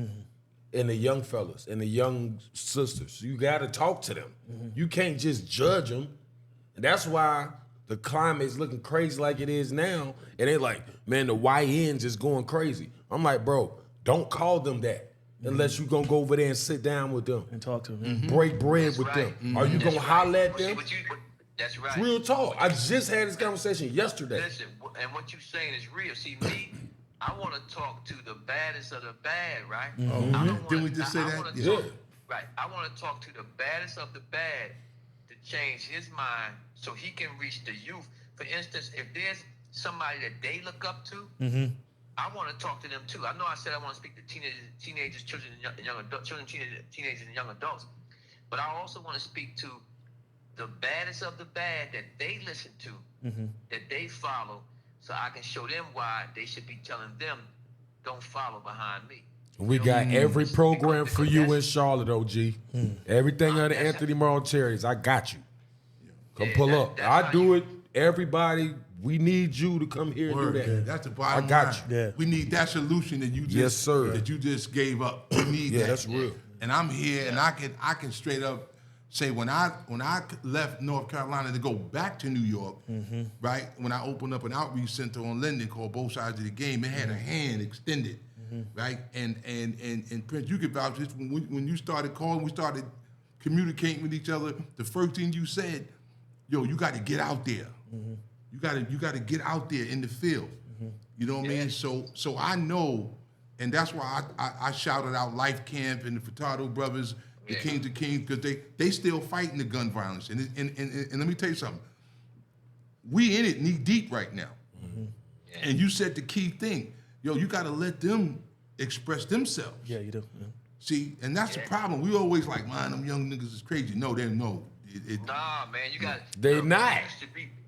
and the young fellas and the young sisters. You got to talk to them. You can't just judge them. And that's why the climate is looking crazy like it is now. And they like, man, the YNs is going crazy. I'm like, bro, don't call them that unless you gonna go over there and sit down with them And talk to them. break bread That's with right. them. Are you gonna holler at them? That's right. Real talk. I just had this conversation yesterday. Listen, and what you're saying is real. See, me, I want to talk to the baddest of the bad, right? I don't wanna, Didn't we just say I that? wanna Yeah. talk, right. I want to talk to the baddest of the bad to change his mind so he can reach the youth. For instance, if there's somebody that they look up to, I want to talk to them too. I know I said I want to speak to teenagers, children, and young adults, teenagers, and young adults, but I also want to speak to the baddest of the bad that they listen to, that they follow, so I can show them why they should be telling them, don't follow behind me. We got every program for you in Charlotte, OG. Everything under Anthony Monteri's. I got you. Come pull up. I do it. Everybody, we need you to come here and do that. That's the bottom I got line. you. Yeah. We need that solution that you just Yes, sir. that you just gave up. We need that. that's real. And I'm here, and I can straight up say when I left North Carolina to go back to New York, right? When I opened up an outreach center on Linden called Both Sides of the Game, it had a hand extended, right? And Prince, you could vouch this when you started calling, we started communicating with each other. The first thing you said, yo, you got to get out there. You got to get out there in the field. You know what I mean? So I know, and that's why I shouted out Life Camp and the Furtado brothers, the Kings of Kings, because they still fighting the gun violence. And let me tell you something. We in it knee deep right now. And you said the key thing. Yo, you got to let them express themselves. Yeah, you do. Yeah. See, and that's the problem. We always like, man, them young niggas is crazy. No, they no. Nah, man, you got. They not.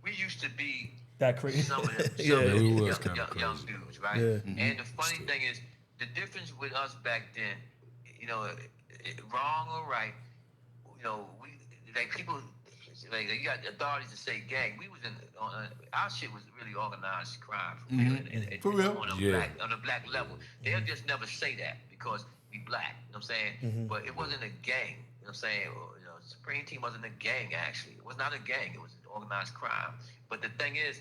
We used to be That crazy. some of them, we was young, kinda young crazy. dudes, right? Yeah. And the funny thing is, the difference with us back then, you know, wrong or right, you know, we like people like you got authorities to say gang. We was in our shit was really organized crime for real, and For real? on a black level. They'll just never say that because we black. You know what I'm saying? But it wasn't a gang. You know what I'm saying? Or, you know, Supreme Team wasn't a gang actually. It was not a gang. It was an organized crime. But the thing is,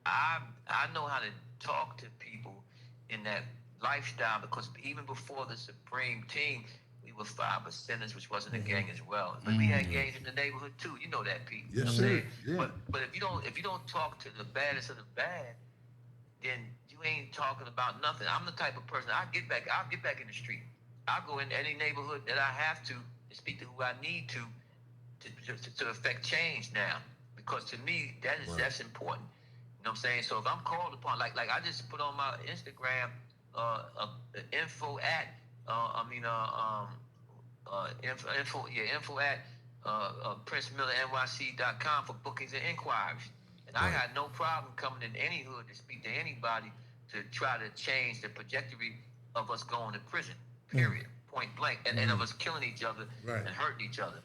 I know how to talk to people in that lifestyle because even before the Supreme Team, we were 5%ers, which wasn't a gang as well. But we had gangs in the neighborhood too. You know that, Pete. You know Yes, what I'm sir. saying? Yeah. But if you don't talk to the baddest of the bad, then you ain't talking about nothing. I'm the type of person I'll get back in the street. I'll go into any neighborhood that I have to and speak to who I need to affect change now. Because to me, that's important. You know what I'm saying? So if I'm called upon, like I just put on my Instagram, info at PrinceMillerNYC.com for bookings and inquiries. And I got no problem coming in any hood to speak to anybody to try to change the trajectory of us going to prison, period, point blank, and of us killing each other and hurting each other.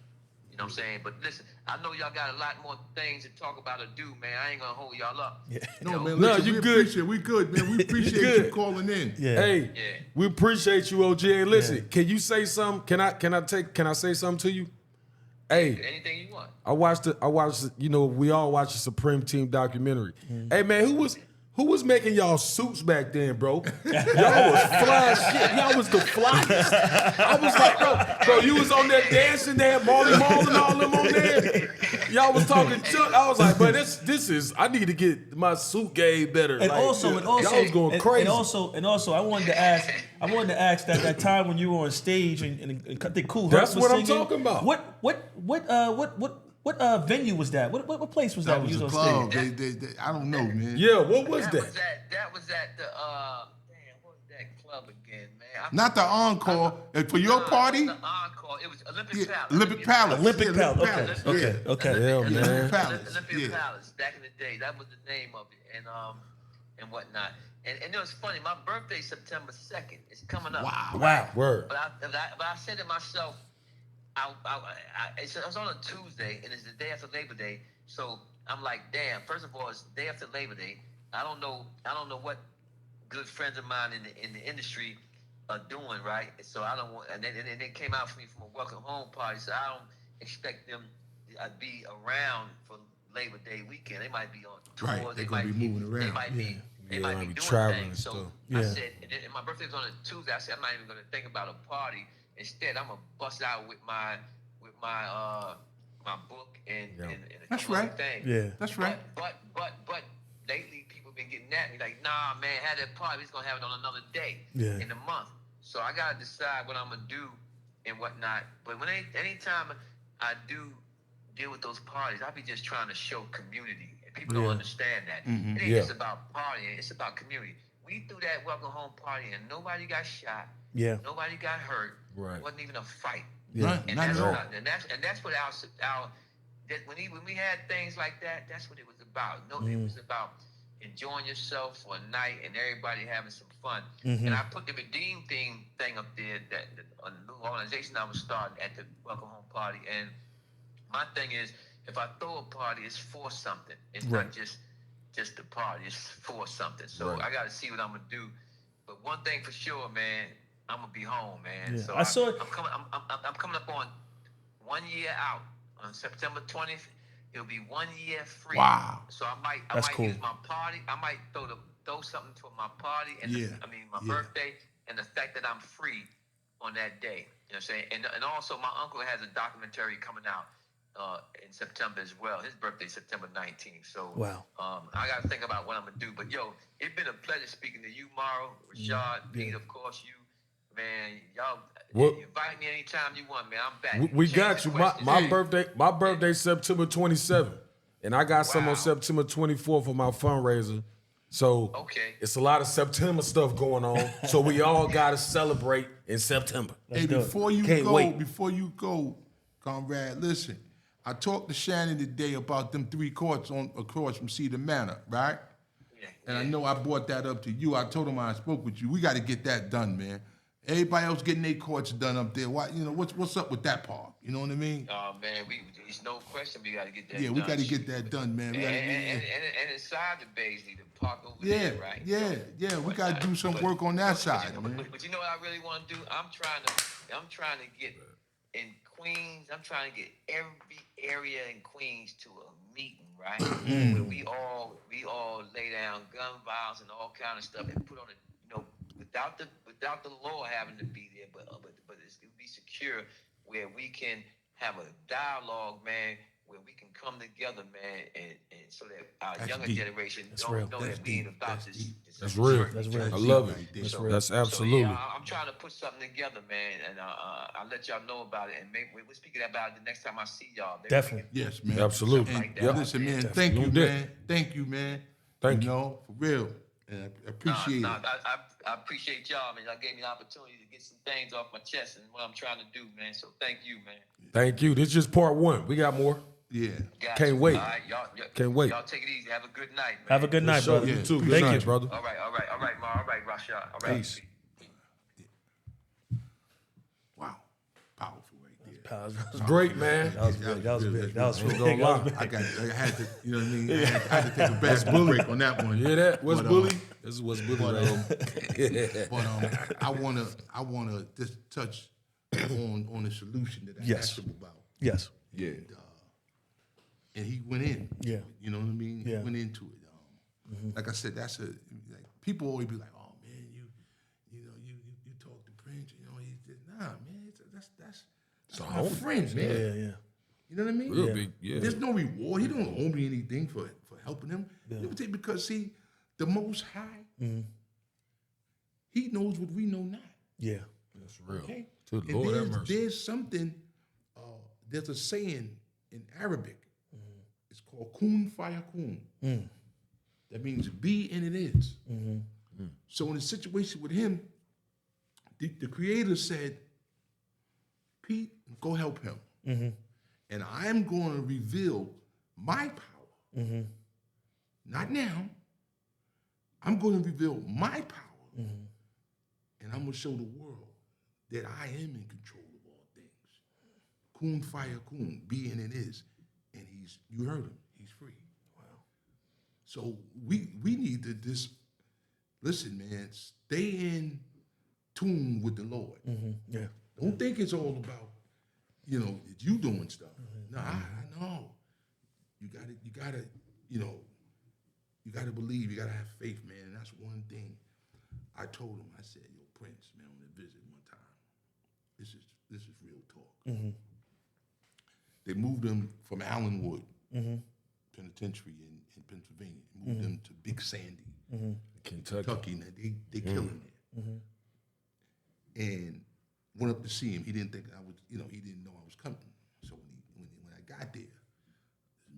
You know what I'm saying? But listen, I know y'all got a lot more things to talk about or do, man. I ain't gonna hold y'all up. Yeah. No, You know? man, No, listen, you we good. appreciate, we good, man. We appreciate good. you calling in. Yeah. Hey, we appreciate you, OG. And listen, Yeah. can you say something? Can I say something to you? Hey, Anything you want. I watched, you know, we all watched the Supreme Team documentary. Hey man, who was making y'all suits back then, bro? Y'all was fly shit. Y'all was the flyest. I was like, bro, you was on there dancing there, Marley Marl and all them on there. Y'all was talking junk. I was like, but this is, I need to get my suit game better. And Like, also, y'all was going crazy. And also, I wanted to ask that time when you were on stage and I think Cool Herc That's was what I'm singing, talking about. What venue was that? What place was that, That when was you a was on club. stage? I don't know, man. Yeah, what was That that? was at the damn, what was that club again, man? Not the encore. For your party? The encore. It was Olympic Yeah, Palace. Olympic Palace. Olympic Yeah, Palace. Okay. Yeah. Okay. Yeah, Olympic man. Palace. Olympic Yeah. Palace. Back in the day, that was the name of it, and whatnot. And it was funny. My birthday, September 2nd. It's coming up. Wow. Word. But I said to myself, it was on a Tuesday, and it's the day after Labor Day. So I'm like, damn. First of all, it's the day after Labor Day. I don't know good friends of mine in the industry are doing, right? So I don't want, and they came out for me from a welcome home party, so I don't expect them to be around for Labor Day weekend. They might be on tours. Right, They they're gonna might be moving around. They might be. They Yeah, might might be be doing traveling things. and So stuff. I Yeah. said, and my birthday was on a Tuesday. I said I'm not even gonna think about a party. Instead, I'm gonna bust out with my my book and a That's couple right. other things. Yeah. That's right. But lately people been getting at me like, nah, man, have that party. We're gonna have it on another day Yeah. in the month. So I gotta decide what I'm gonna do and whatnot. But anytime I do deal with those parties, I be just trying to show community. And people don't understand that. It ain't just about partying, it's about community. We threw that welcome home party and nobody got shot. Yeah. Nobody got hurt. Right. It wasn't even a fight. Yeah. And Not that's at all. what that's what when we had things like that, that's what it was about. No, it was about enjoying yourself for a night and everybody having some fun. And I put the Redeem thing up there, that a new organization I was starting at the welcome home party. And my thing is, if I throw a party, it's for something. It's not just a party. It's for something. So I got to see what I'm gonna do. But one thing for sure, man, I'm gonna be home, man. Yeah. So I saw it. I'm coming up on 1 year out on September 20th. It'll be 1 year free. Wow. So I might cool. use my party. I might throw something for my party and my birthday and the fact that I'm free on that day. You know what I'm saying? And also my uncle has a documentary coming out in September as well. His birthday's September 19th. So Wow. I got to think about what I'm gonna do. But yo, it's been a pleasure speaking to you, Morrow, Rashad, Pete, of course, you, man. Y'all, you invite me anytime you want, man. I'm back. We Change got the you. questions. My birthday's September 27th, and I got some on September 24th for my fundraiser. So it's a lot of September stuff going on. So we all got to celebrate in September. Hey, before you go, Conrad, listen. I talked to Shannon today about them 3 courts across from Cedar Manor, right? And I know I brought that up to you. I told him I spoke with you. We got to get that done, man. Everybody else getting their courts done up there. Why? You know what's up with that part? You know what I mean? Oh man, it's no question we got to get that done. Yeah, we got to get that done, man. We and inside the Baisley, the park over there, right? Yeah. We got to do some work on that side, man. But you know what I really want to do? I'm trying to get in Queens. I'm trying to get every area in Queens to a meeting, right? Where we all lay down gun violence and all kind of stuff and put on a, without the law having to be there, but it'll be secure, where we can have a dialogue, man, where we can come together, man, and so that our younger generation know that we ain't about this. That's real. I love it. That's absolutely. So, I'm trying to put something together, man, and I'll let y'all know about it, and maybe we'll speak about it the next time I see y'all. Maybe Definitely. Yes, man. Absolutely. And listen, man, thank you, man. Thank you, man. Thank you. For real. And I appreciate it. I appreciate y'all, man. Y'all gave me the opportunity to get some things off my chest and what I'm trying to do, man. So thank you, man. Thank you. This is just part 1. We got more. Yeah. Can't wait. All right, y'all, Can't wait. Y'all take it easy. Have a good night, man. Have a good night, brother. You too. Thank you, brother. All right, Ma. All right, Rashad. All right. Peace. Wow. Powerful right there. Great, man. That was good. That was big. That was Ain't big. gonna lie. I had to, you know what I mean? I had to take a basketball break on that one. You hear that? What's But, bully? This is what's bully. But I wanna just touch on the solution that I Yes. asked him about. Yes. Yeah. And he went in. Yeah. You know what I mean? Yeah. He went into it. Like I said, people always be like, oh man, you talk to Prince, he's just man, that's my friend, man. Yeah. You know what I mean? Real big. Yeah. There's no reward. He don't owe me anything for helping him. Because see, the Most High, He knows what we know not. Yeah. That's real. Okay? To the And Lord have mercy. there's something, there's a saying in Arabic. It's called kun fayakun. That means be and it is. So in a situation with him, the Creator said, Pete, go help him. And I'm going to reveal my power. Not now. I'm going to reveal my power. And I'm going to show the world that I am in control of all things. Kun fayakun, be and it is. And you heard him, he's free. Wow. So we need to just listen, man, stay in tune with the Lord. Yeah. Don't think it's all about, it's you doing stuff. No, I know. You gotta, you gotta believe, you gotta have faith, man. And that's one thing I told him. I said, yo, Prince, man, on a visit one time. This is real talk. They moved him from Allenwood Penitentiary in Pennsylvania. Moved him to Big Sandy, Kentucky. Now they killing there. And went up to see him. He didn't think I was, he didn't know I was coming. So when I got there,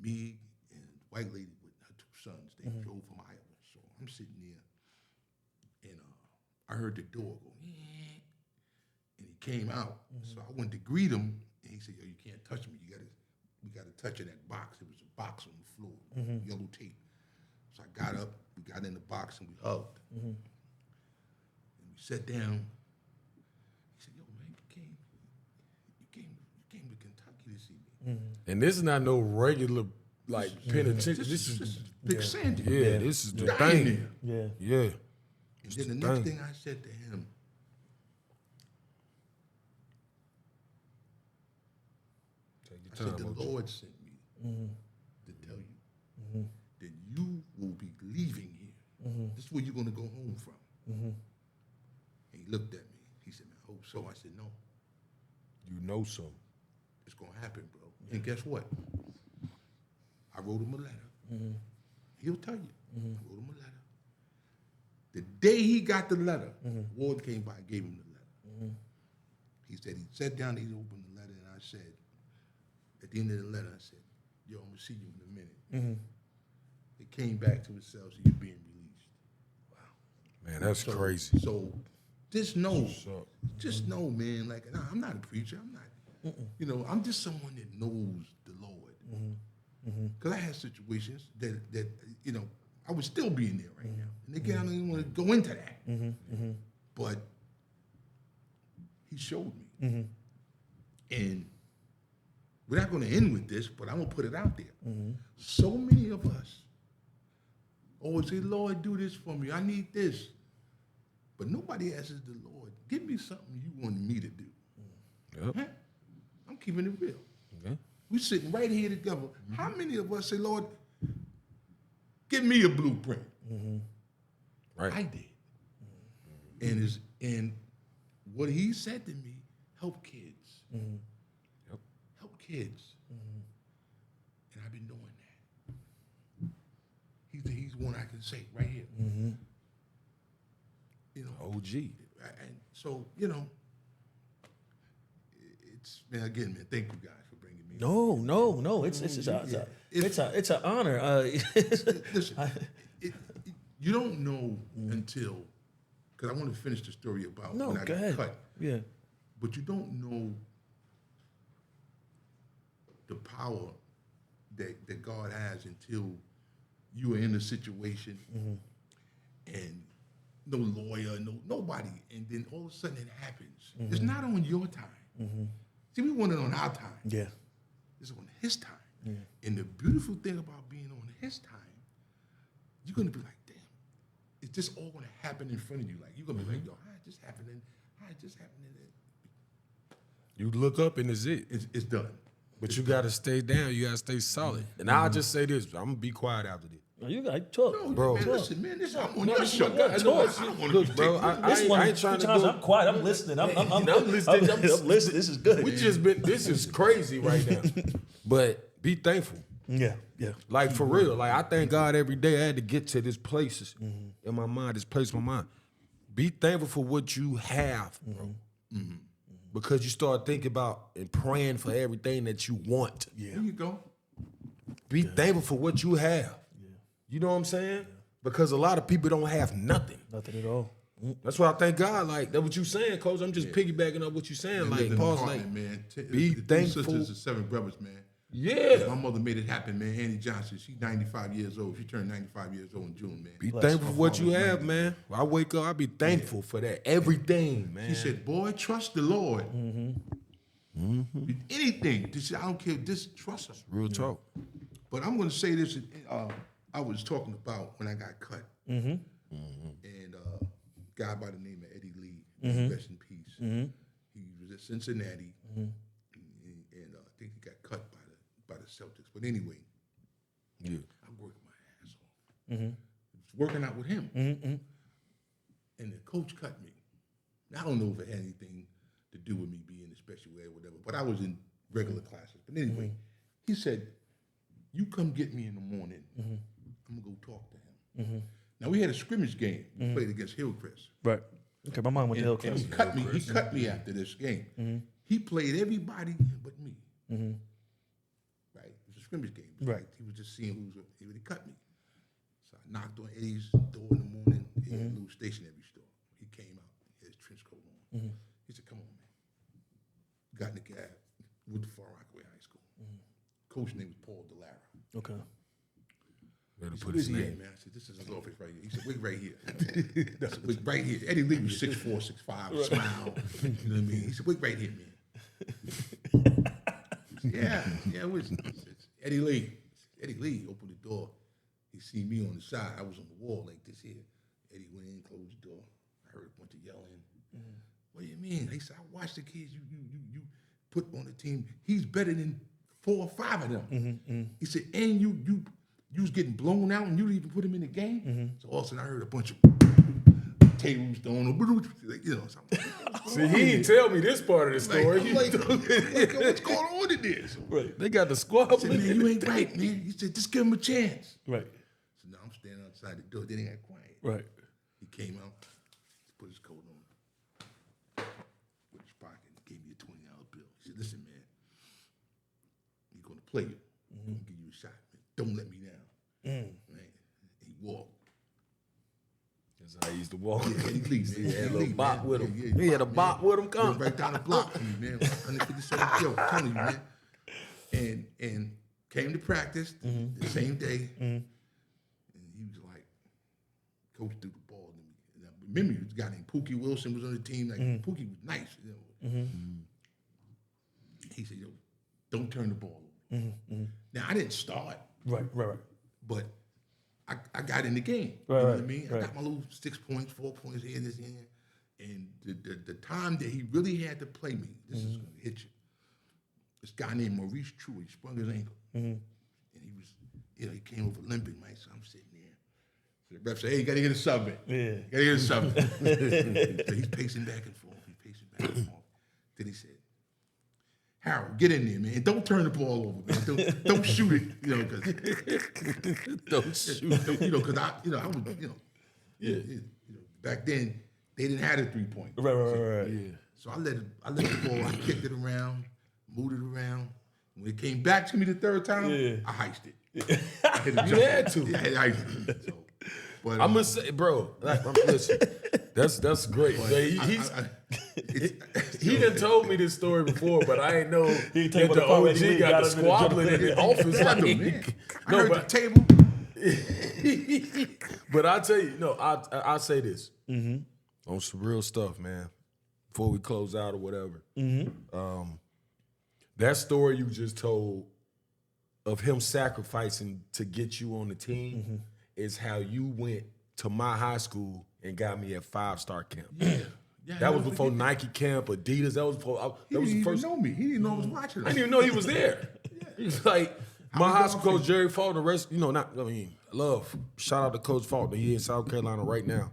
me and the white lady with her 2 sons, they drove from Iowa. So I'm sitting there, and I heard the door go, and he came out. So I went to greet him, and he said, yo, you can't touch me. We gotta touch in that box. It was a box on the floor, yellow tape. So I got up, we got in the box, and we hugged. And we sat down. He said, yo, man, you came to Kentucky to see me. And this is not no regular penitentiary. This is Big Sandy. Yeah, this is the Dying thing. there. Yeah. And then the next thing I said to him, I said, the Lord sent me to tell you that you will be leaving here. This is where you're going to go home from. And he looked at me. He said, man, I hope so. I said, no, You know so. it's going to happen, bro. And guess what? I wrote him a letter. He'll tell you. I wrote him a letter. The day he got the letter, Ward came by and gave him the letter. He said, he sat down, he opened the letter, and I said, at the end of the letter, I said, yo, I'm going to see you in a minute. They came back to his cell, so you're being released. Man, that's crazy. So just know, man, like, nah, I'm not a preacher. I'm not, I'm just someone that knows the Lord. Because I had situations that, I would still be in there right now. And again, I don't even want to go into that. But he showed me. And we're not going to end with this, but I'm going to put it out there. So many of us always say, Lord, do this for me. I need this. But nobody asks the Lord, give me something you wanted me to do. Yep. Huh? I'm keeping it real. Okay. We're sitting right here together. How many of us say, Lord, give me a blueprint? Right. I did. And what he said to me, help kids. Yep. Help kids. And I've been doing that. He's one I can say right here. OG. And so, it's, man, again, man, thank you guys for bringing me. No. It's an honor. Listen, you don't know until, because I want to finish the story about when I got cut. Yeah. But you don't know the power that God has until you are in a situation and no lawyer, nobody, and then all of a sudden it happens. It's not on your time. See, we want it on our time. Yeah. It's on his time. And the beautiful thing about being on his time, you're gonna be like, damn, it's just all gonna happen in front of you. Like, you're gonna be like, yo, how it just happening? How it just happening? You look up and it's it. It's done. But you got to stay down. You got to stay solid. And I'll just say this. I'm going to be quiet after this. No, you got to talk. No, Bro. man, listen, man, I'm on your show. I don't want to Look, bro, I ain't trying to go. I'm quiet. I'm listening. I'm listening. I'm listening. This is good. This is crazy right now. But be thankful. Yeah. Like, for real. Like, I thank God every day I had to get to this place in my mind, this place in my mind. Be thankful for what you have, bro. Because you start thinking about and praying for everything that you want. Yeah. There you go. Be thankful for what you have. Yeah. You know what I'm saying? Because a lot of people don't have nothing. Nothing at all. That's why I thank God. Like, that's what you saying, Coach. I'm just piggybacking up what you saying. Like, Paul's like, man. be thankful. Sisters and 7 brothers, man. Yeah. My mother made it happen, man. Annie Johnson, she's 95 years old. She turned 95 years old in June, man. Be thankful for what you have, man. When I wake up, I be thankful for that. Everything, man. She said, boy, trust the Lord. Anything. I don't care. Just trust him. Real talk. But I'm going to say this. I was talking about when I got cut. and guy by the name of Eddie Lee, rest in peace. He was at Cincinnati, and I think he got cut by the Celtics. But anyway, I worked my ass off. I was working out with him, and the coach cut me. I don't know if it had anything to do with me being a special ed or whatever, but I was in regular classes. But anyway, he said, "You come get me in the morning. I'm gonna go talk to him." Now we had a scrimmage game. We played against Hillcrest. Right. Okay, my mom went to And Hillcrest. he cut me after this game. He played everybody but me. Right? It was a scrimmage game. Right. He was just seeing he would cut me. So I knocked on Eddie's door in the morning. He had a little stationery store. He came out. He had his trench coat on. He said, "Come on, man." Got in the cab. Went to Far Rockaway High School. Coach's name was Paul DeLara. Okay. He said, "Where's he at, man?" I said, "This is his office right here." He said, "Wait right here." I said, "Wait right here." Eddie Lee was 6'4", 6'5", smile. You know what I mean? He said, "Wait right here, man." Yeah, it was it's Eddie Lee. Eddie Lee opened the door. He see me on the side. I was on the wall like this here. Eddie went in, closed the door. I heard a bunch of yelling. What do you mean? He said, "I watched the kids you put on the team. He's better than 4 or 5 of them." He said, "And you was getting blown out and you didn't even put him in the game." So all of a sudden I heard a bunch of tables thrown, you know. So See, he didn't tell me this part of the story. I'm like, what's going on in this? Right. They got the I squad. said, "Man, you ain't right, man." He said, "Just give him a chance." Right. So now I'm standing outside the door. Then he got quiet. Right. He came out, put his coat on, put his pocket, gave me a $20 bill. He said, "Listen, man, you're gonna play it. I'm gonna give you a shot, man. Don't let me down." Right? He walked. That's how he used to walk. Yeah, Eddie Lee, man. He had a Eddie little Lee, bop man. with him. Yeah, He had a bop with him Went coming. right down the block from me, man. 157 Joe, I'm telling you, man. And came to practice the same day, and he was like, "Coach threw the ball to me." And I remember this guy named Pookie Wilson was on the team. Like Pookie was nice, you know. He said, "Yo, don't turn the ball over." Now I didn't start, Right. but I got in the game. Right, you know right, what I mean? right. I got my little 6 points, 4 points here, this here. And the time that he really had to play me, this is gonna hit you. This guy named Maurice True, he sprung his ankle. And he was, he came over limping, right? So I'm sitting there. So the ref said, "Hey, you gotta get a sub in. Yeah. You gotta get a sub in." So he's pacing back and forth. Then he said, "Harold, get in there, man. Don't turn the ball over, man. Don't shoot it, you know, because Don't shoot. you know, because I was, back then they didn't have a 3-point. Right. Yeah. So I let the ball. I kicked it around, moved it around. When it came back to me the third time, I heiced it. I hit a You jump. had to. Yeah, I heiced it. So, but I'm gonna say, bro. Listen, that's great. He done told me this story before, but I ain't know He tell you that about the the part where OG he got got the him in the squabbling in the office. I Like, know, man. I no, heard but the table. but I tell you, no, I say this on some real stuff, man. Before we close out or whatever, that story you just told of him sacrificing to get you on the team is how you went to my high school and got me at 5-star camp. Yeah, That was before Nike camp, Adidas. That was before. He That was didn't the first. even know me. He didn't know I was watching. I didn't even know he was there. He was like my was high y'all school coach, feeling? Jerry Faulkner. The rest, love. Shout out to Coach Faulkner. He in South Carolina right now,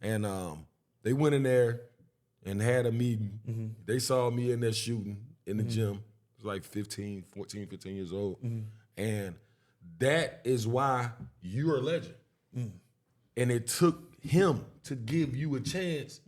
and they went in there and had a meeting. They saw me in there shooting in the gym. I was like 15 years old, and that is why you're a legend. And it took him to give you a chance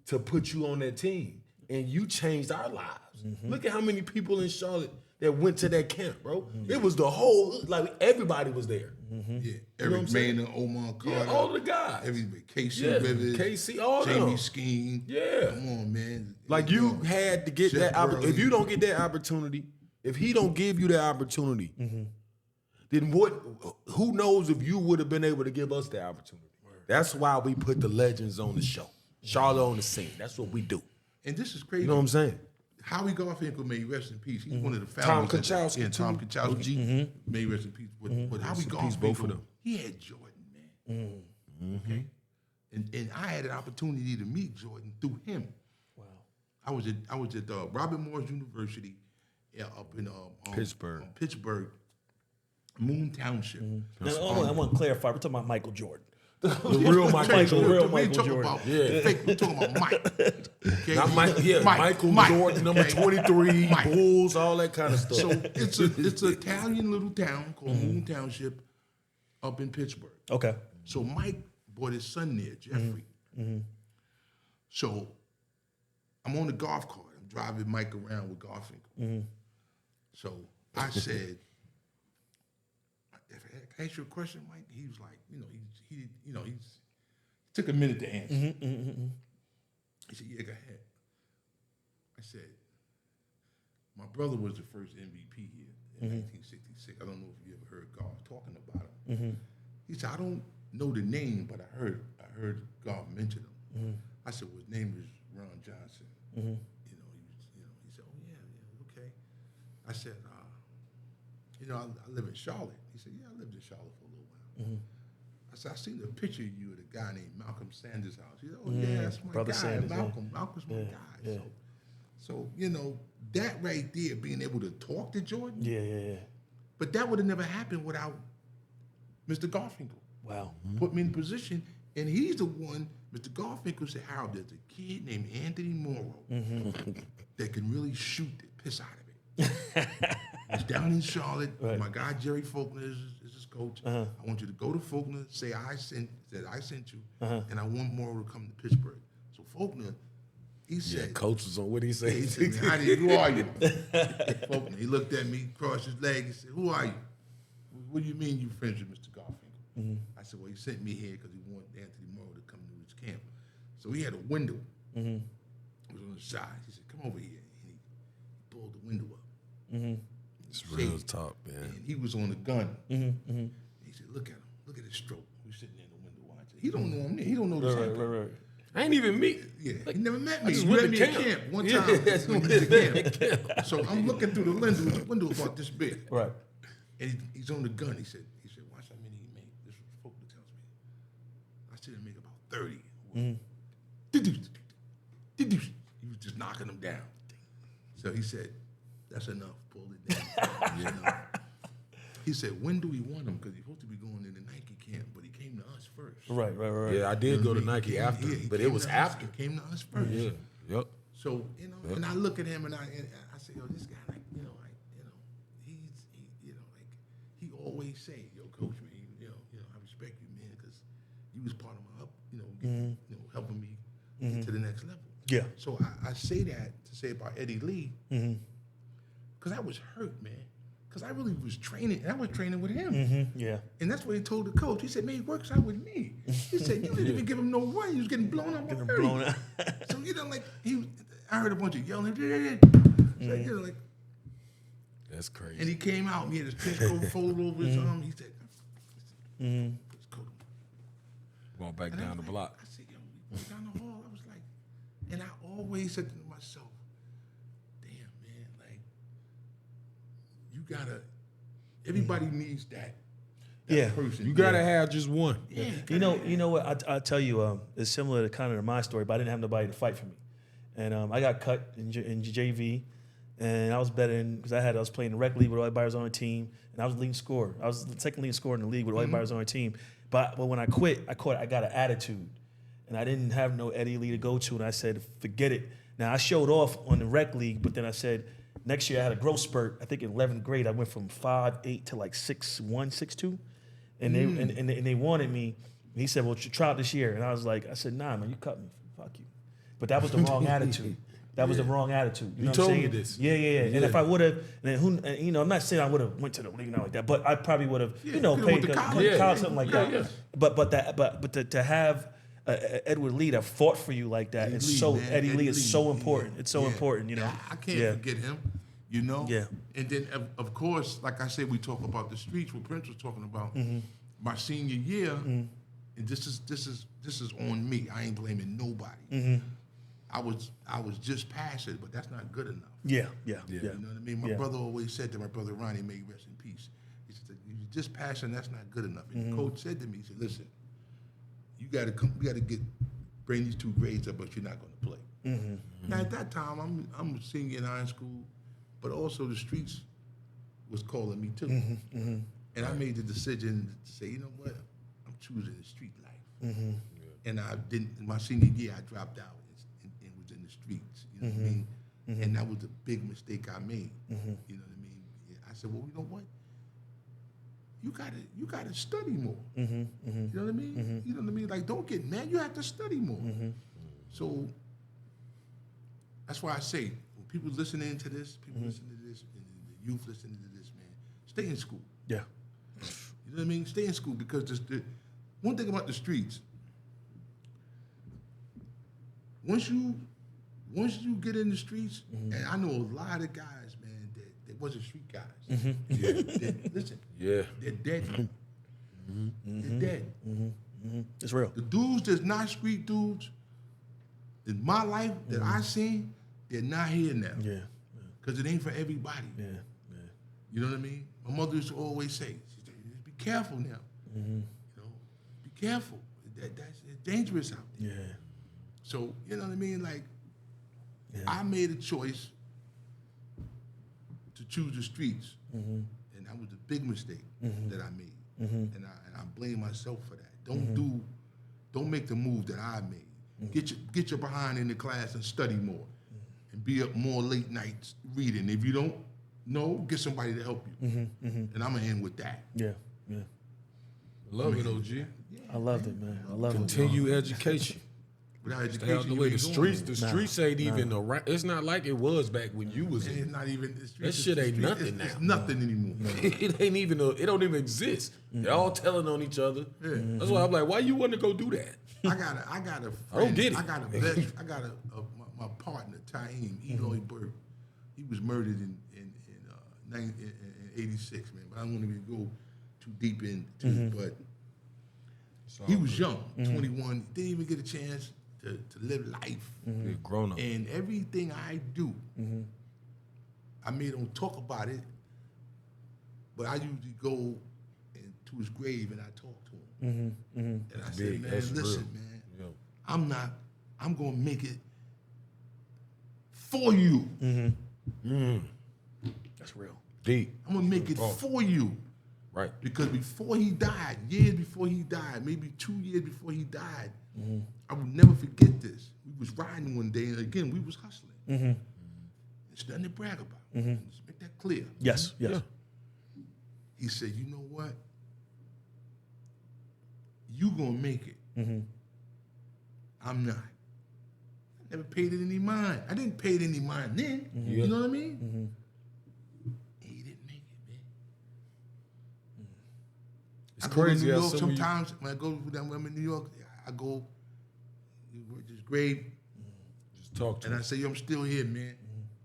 to put you on that team. And you changed our lives. Look at how many people in Charlotte that went to that camp, bro. It was the whole, like, everybody was there. Yeah, know what Eric I'm saying? Maynard, Omar Carter. Yeah, all the guys. Everybody. Casey Yeah, Rivers. KC, all Jamie them. Skeen. Yeah. Come on, man. Like, you had to get Jeff that opportunity. If Worley. you don't get that opportunity, if he don't give you that opportunity, then who knows if you would have been able to give us that opportunity. That's why we put the legends on the show. Charlotte on the scene. That's what we do. And this is crazy. You know what I'm saying? Howie Garfinkel, may he rest in peace. He's one of the Tom founders. Kachowski, Yeah, Tom too. Kachowski. May he rest in peace. But Howie in peace, Garfinkel, both of them. he had Jordan, man. Okay? And I had an opportunity to meet Jordan through him. Wow. I was at Robert Morris University up in Pittsburgh, Moon Township. Now, I want to clarify. We're talking about Michael Jordan. The real Michael Jordan. Michael Jordan. Fake, we're talking about Mike. Okay? Not Michael, Michael Jordan, number 23, Bulls, all that kind of stuff. So it's an Italian little town called Moon Township up in Pittsburgh. Okay. So Mike brought his son there, Jeffrey. So I'm on the golf cart. I'm driving Mike around with Garfinkel. So I said, if I ask you a question, Mike, he was like, he took a minute to answer. He said, yeah, go ahead. I said, my brother was the first MVP here in 1966. I don't know if you ever heard Garf talking about him. He said, I don't know the name, but I heard Garf mention him. I said, well, his name is Ron Johnson. He said, oh yeah, okay. I said, I live in Charlotte. He said, yeah, I lived in Charlotte for a little while. I said, I seen a picture of you at a guy named Malcolm Sanders' house. He said, oh yeah, that's my Brother guy, Sanders, Malcolm. Malcolm's my guy. Yeah. So that right there, being able to talk to Jordan. Yeah. But that would have never happened without Mr. Garfinkel. Wow. Put me in position, and he's the one. Mr. Garfinkel said, Harold, there's a kid named Anthony Morrow that can really shoot the piss out of it. He's down in Charlotte. Right. My guy Jerry Faulkner is his coach. I want you to go to Faulkner, say I sent you, and I want Morrow to come to Pittsburgh. So Faulkner, he said, coach was on what he said. he said, who are you? Faulkner, he looked at me, crossed his leg, he said, who are you? What do you mean you friends with Mr. Garfinkel? I said, well, he sent me here because he wanted Anthony Morrow to come to his camp. So he had a window. It was on the side. He said, come over here. And he pulled the window up. It's real top, man. And he was on the gun. He said, look at him. Look at his stroke. We're sitting there in the window watching. He don't know him. He don't know the same. Right. I ain't even meet. Yeah, he never met me. just He went met to me camp. at camp one time. When he was at camp. So I'm looking through the window about this big. Right. And he's on the gun. He said, watch how many he made. This is what Faulkner tells me. I said he make about 30. He was just knocking them down. So he said, that's enough. Pull it down. He said, when do we want him? Because he's supposed to be going to the Nike camp, but he came to us first. Right. Yeah, I did go to Nike after, but it was after. He came to us first. Yeah. Yep. So, and I look at him and I say, yo, this guy, he always say, yo, coach, man, I respect you, man, because you was part of my helping me get to the next level. Yeah. So I say that to say about Eddie Lee, because I was hurt, man. Because I really was training, and I was training with him. Yeah. And that's what he told the coach. He said, man, he works out with me. He said, you didn't even give him no run. You was getting blown out. So, I heard a bunch of yelling. So, That's crazy. and he came out and he had his trench coat folded over his arm. He said, his coat. Walk back And down the block. I said, yo, we went down the hall. I was like, and I always said to myself, damn, man, like, you gotta, everybody needs that person. You gotta have just one. Yeah, You know what? I tell you, it's similar to kind of my story, but I didn't have nobody to fight for me, and I got cut in JV, and I was better because I was playing the rec league with everybody was on the team, and I was leading scorer. I was the second leading scorer in the league with everybody was on the team. But when I quit, I got an attitude, and I didn't have no Eddie Lee to go to, and I said, forget it. Now I showed off on the rec league, but then I said, next year I had a growth spurt. I think in 11th grade I went from 5'8" to like 6'1", 6'2", and they wanted me. And he said, well, you try out this year, and I said, nah, man, you cut me, fuck you. But that was the wrong attitude. That was the wrong attitude. You know what I'm told saying? me this. Yeah. And if I would have, I'm not saying I would have went to the league like that, but I probably would have, you paid went to college. something like that. Yeah. But to have Edward Lee that fought for you like that, Eddie Lee is so important. It's so important, Yeah, I can't forget him. Yeah. And then of course, like I said, we talk about the streets. What Prince was talking about. My senior year, and this is on me. I ain't blaming nobody. I was just past it, but that's not good enough. Yeah. You know what I mean? My brother always said to my brother Ronnie, may he rest in peace. He said, "You just passing, that's not good enough." And the coach said to me, he said, "Listen, you got to bring these 2 grades up, but you're not going to play. Now at that time, I'm a senior in high school, but also the streets was calling me too, and I made the decision to say, you know what, I'm choosing the street life. And I didn't. In my senior year, I dropped out and was in the streets. You know what I mean? And that was a big mistake I made. You know what I mean? I said, well, you know what? You gotta study more. You know what I mean? You know what I mean? Like, don't get mad. You have to study more. So that's why I say, when people listening to this, and the youth listening to this, man, stay in school. Yeah. You know what I mean? Stay in school, because the one thing about the streets, once you get in the streets, and I know a lot of guys, man, that wasn't street guys. Listen, they're dead. They're dead. It's real. The dudes that's not street dudes, in my life that I seen, they're not here now. Yeah. Because it ain't for everybody. Yeah. You know what I mean? My mother used to always say, she said, be careful now. You know, be careful. That's it's dangerous out there. Yeah. So, you know what I mean? Like, I made a choice to choose the streets, and that was a big mistake that I made, and I blame myself for that. Don't make the move that I made. Get your behind in the class and study more, and be up more late nights reading. If you don't know, get somebody to help you, and I'm gonna end with that. Yeah. Love it, OG. I loved it, man. I love it. Continue education. Without Stay education, out the you way. ain't The going streets, nowhere. the streets ain't even around. It's not like it was back when you was And in. it's not even the streets. That shit ain't nothing It's now. nothing anymore. It ain't even. It don't even exist. They're all telling on each other. That's why I'm like, why you want to go do that? I got a friend. I don't get it. I got my partner, Taheem Eloy Burke. He was murdered in 86, man. But I don't want to even go too deep into it. But he was young, 21. Didn't even get a chance to live life. You're grown up. And everything I do, I made him talk about it. But I usually go to his grave and I talk to him. And I say, Big, man, that's listen, real. man. Yeah. I'm gonna make it for you. That's real. Deep. I'm gonna make it for you. Right. Because before he died, years before he died, maybe 2 years before he died, I will never forget this. We was riding one day, and again, we was hustling. It's nothing to brag about. Let's make that clear. Yes. Yeah. He said, you know what? You gonna make it. I'm not. I never paid it any mind. I didn't pay it any mind then. You know what I mean? And he didn't make it, man. It's I go to crazy New how York some of you- sometimes. When I go when I'm in New York, I go to his grave Just talk to and I him. say, I'm still here, man.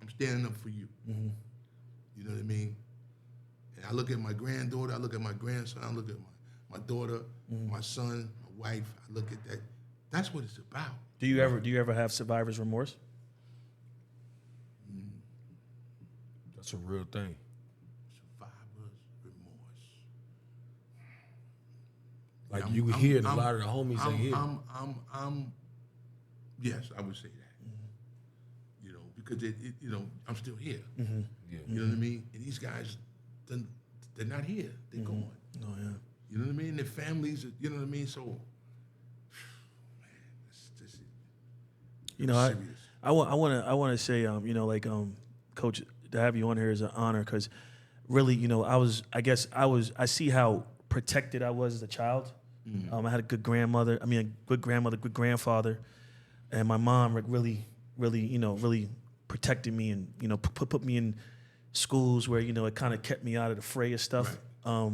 I'm standing up for you. You know what I mean? And I look at my granddaughter, I look at my grandson, I look at my daughter, my son, my wife. I look at that. That's what it's about. Do you ever have survivor's remorse? That's a real thing. Survivor's remorse. Like I'm- you I'm- hear, and a I'm- lot of the homies ain't here. Yes, I would say that. You know, because I'm still here. Yeah. You know what I mean? And these guys, they're not here. They're gone. Oh yeah. You know what I mean? Their families, you know what I mean? So, man, this is You know, serious. I want to say, Coach, to have you on here is an honor because, really, I see how protected I was as a child. I had a good grandmother. Good grandfather, and my mom really protected me and put me in schools where it kind of kept me out of the fray of stuff. Right.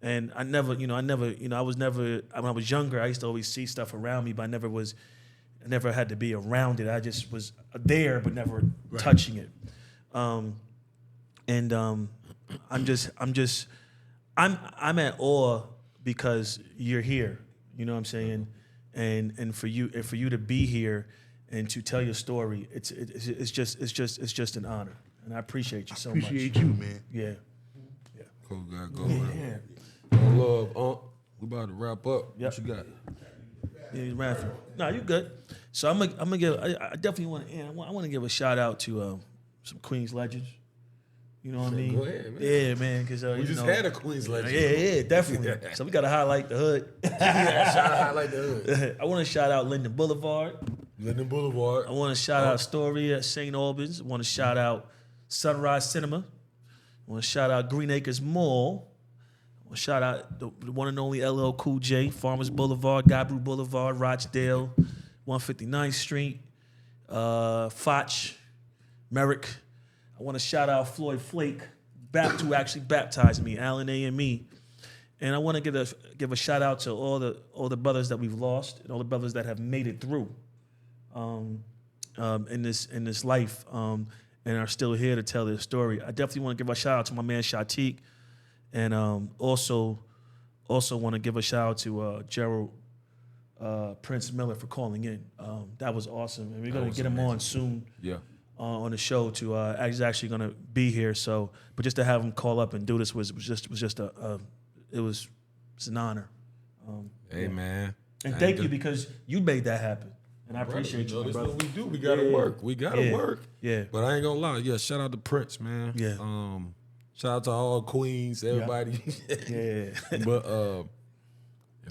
And I was never when I was younger. I used to always see stuff around me, but I never had to be around it. I just was there, but never touching it. I'm at awe because you're here. You know what I'm saying? And for you to be here and to tell your story, it's just an honor. And I appreciate you so much. Appreciate you, man. Yeah. Cool guy, go. Love, we about to wrap up. Yep. What you got? Yeah, he's rapping. Nah, you good. So I'm gonna give. I definitely want to. I want to give a shout out to some Queens legends. You know what I mean? Go ahead, man. Yeah, man. Because We just had a Queens legend. Yeah, definitely. So we gotta highlight the hood. Yeah, shout out, highlight the hood. I want to shout out Linden Boulevard. Linden Boulevard. I want to shout out Story at St. Albans. I want to shout out Sunrise Cinema. I want to shout out Green Acres Mall. I want to shout out the one and only LL Cool J, Farmers Boulevard, Gabru Boulevard, Rochdale, 159th Street, Foch, Merrick. I want to shout out Floyd Flake, who actually baptized me, Alan A.M.E. And I want to give a shout out to all the brothers that we've lost and all the brothers that have made it through in this life and are still here to tell their story. I definitely want to give a shout out to my man Shatik, and also want to give a shout out to Gerald Prince Miller for calling in. That was awesome, and we're gonna get him on soon. Yeah. On the show to he's actually gonna be here. So, but just to have him call up and do this was just it's an honor. Hey, man. And thank you, because you made that happen. And I appreciate you, my That's brother. what we do. We gotta work. We gotta work. Yeah. But I ain't gonna lie. Yeah, shout out to Prince, man. Yeah. Shout out to all Queens, everybody. Yeah. But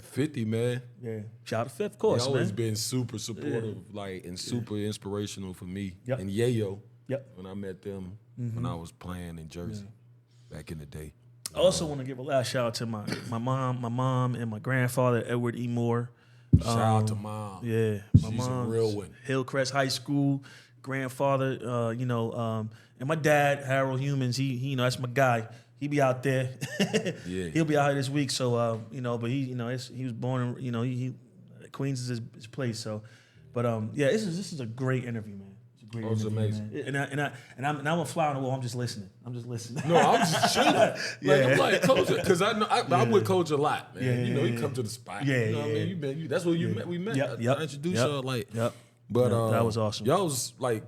50, man. Yeah. Shout out to Fifth, of course, He always man. been super supportive, and super inspirational for me. Yep. And Yayo. Yep. When I met them when I was playing in Jersey back in the day. I also want to give a last shout out to my mom, and my grandfather, Edward E. Moore. Shout out to Mom. Yeah, my She's a mom, real one. Hillcrest High School, grandfather. And my dad, Harold Humans. He that's my guy. He be out there. Yeah. He'll be out here this week. So but he was born in he Queens is his place. So, but this is a great interview, man. It's a great It's interview, amazing. man. And I'm a fly on the wall. I'm just listening. No, I'm just chilling. I'm like Coach, because I'm with Coach a lot, man. Yeah, he come to the spot. Yeah, you know what I mean? That's where you met. We met. Yep, I introduced y'all Yep. But that was awesome. Y'all was like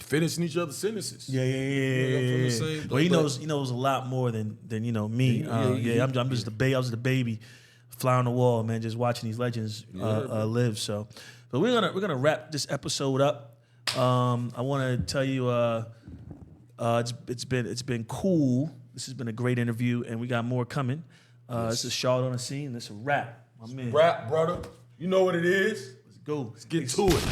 finishing each other's sentences. Yeah. From the same Well, he place. knows a lot more than me. Yeah, I'm just the baby. I was the baby, fly on the wall, man. Just watching these legends live. So, but we're gonna wrap this episode up. I want to tell you, it's been cool. This has been a great interview, and we got more coming. This is Charlotte on the scene. This is a wrap, my man. Rap, brother. You know what it is. Let's go. Let's get to it.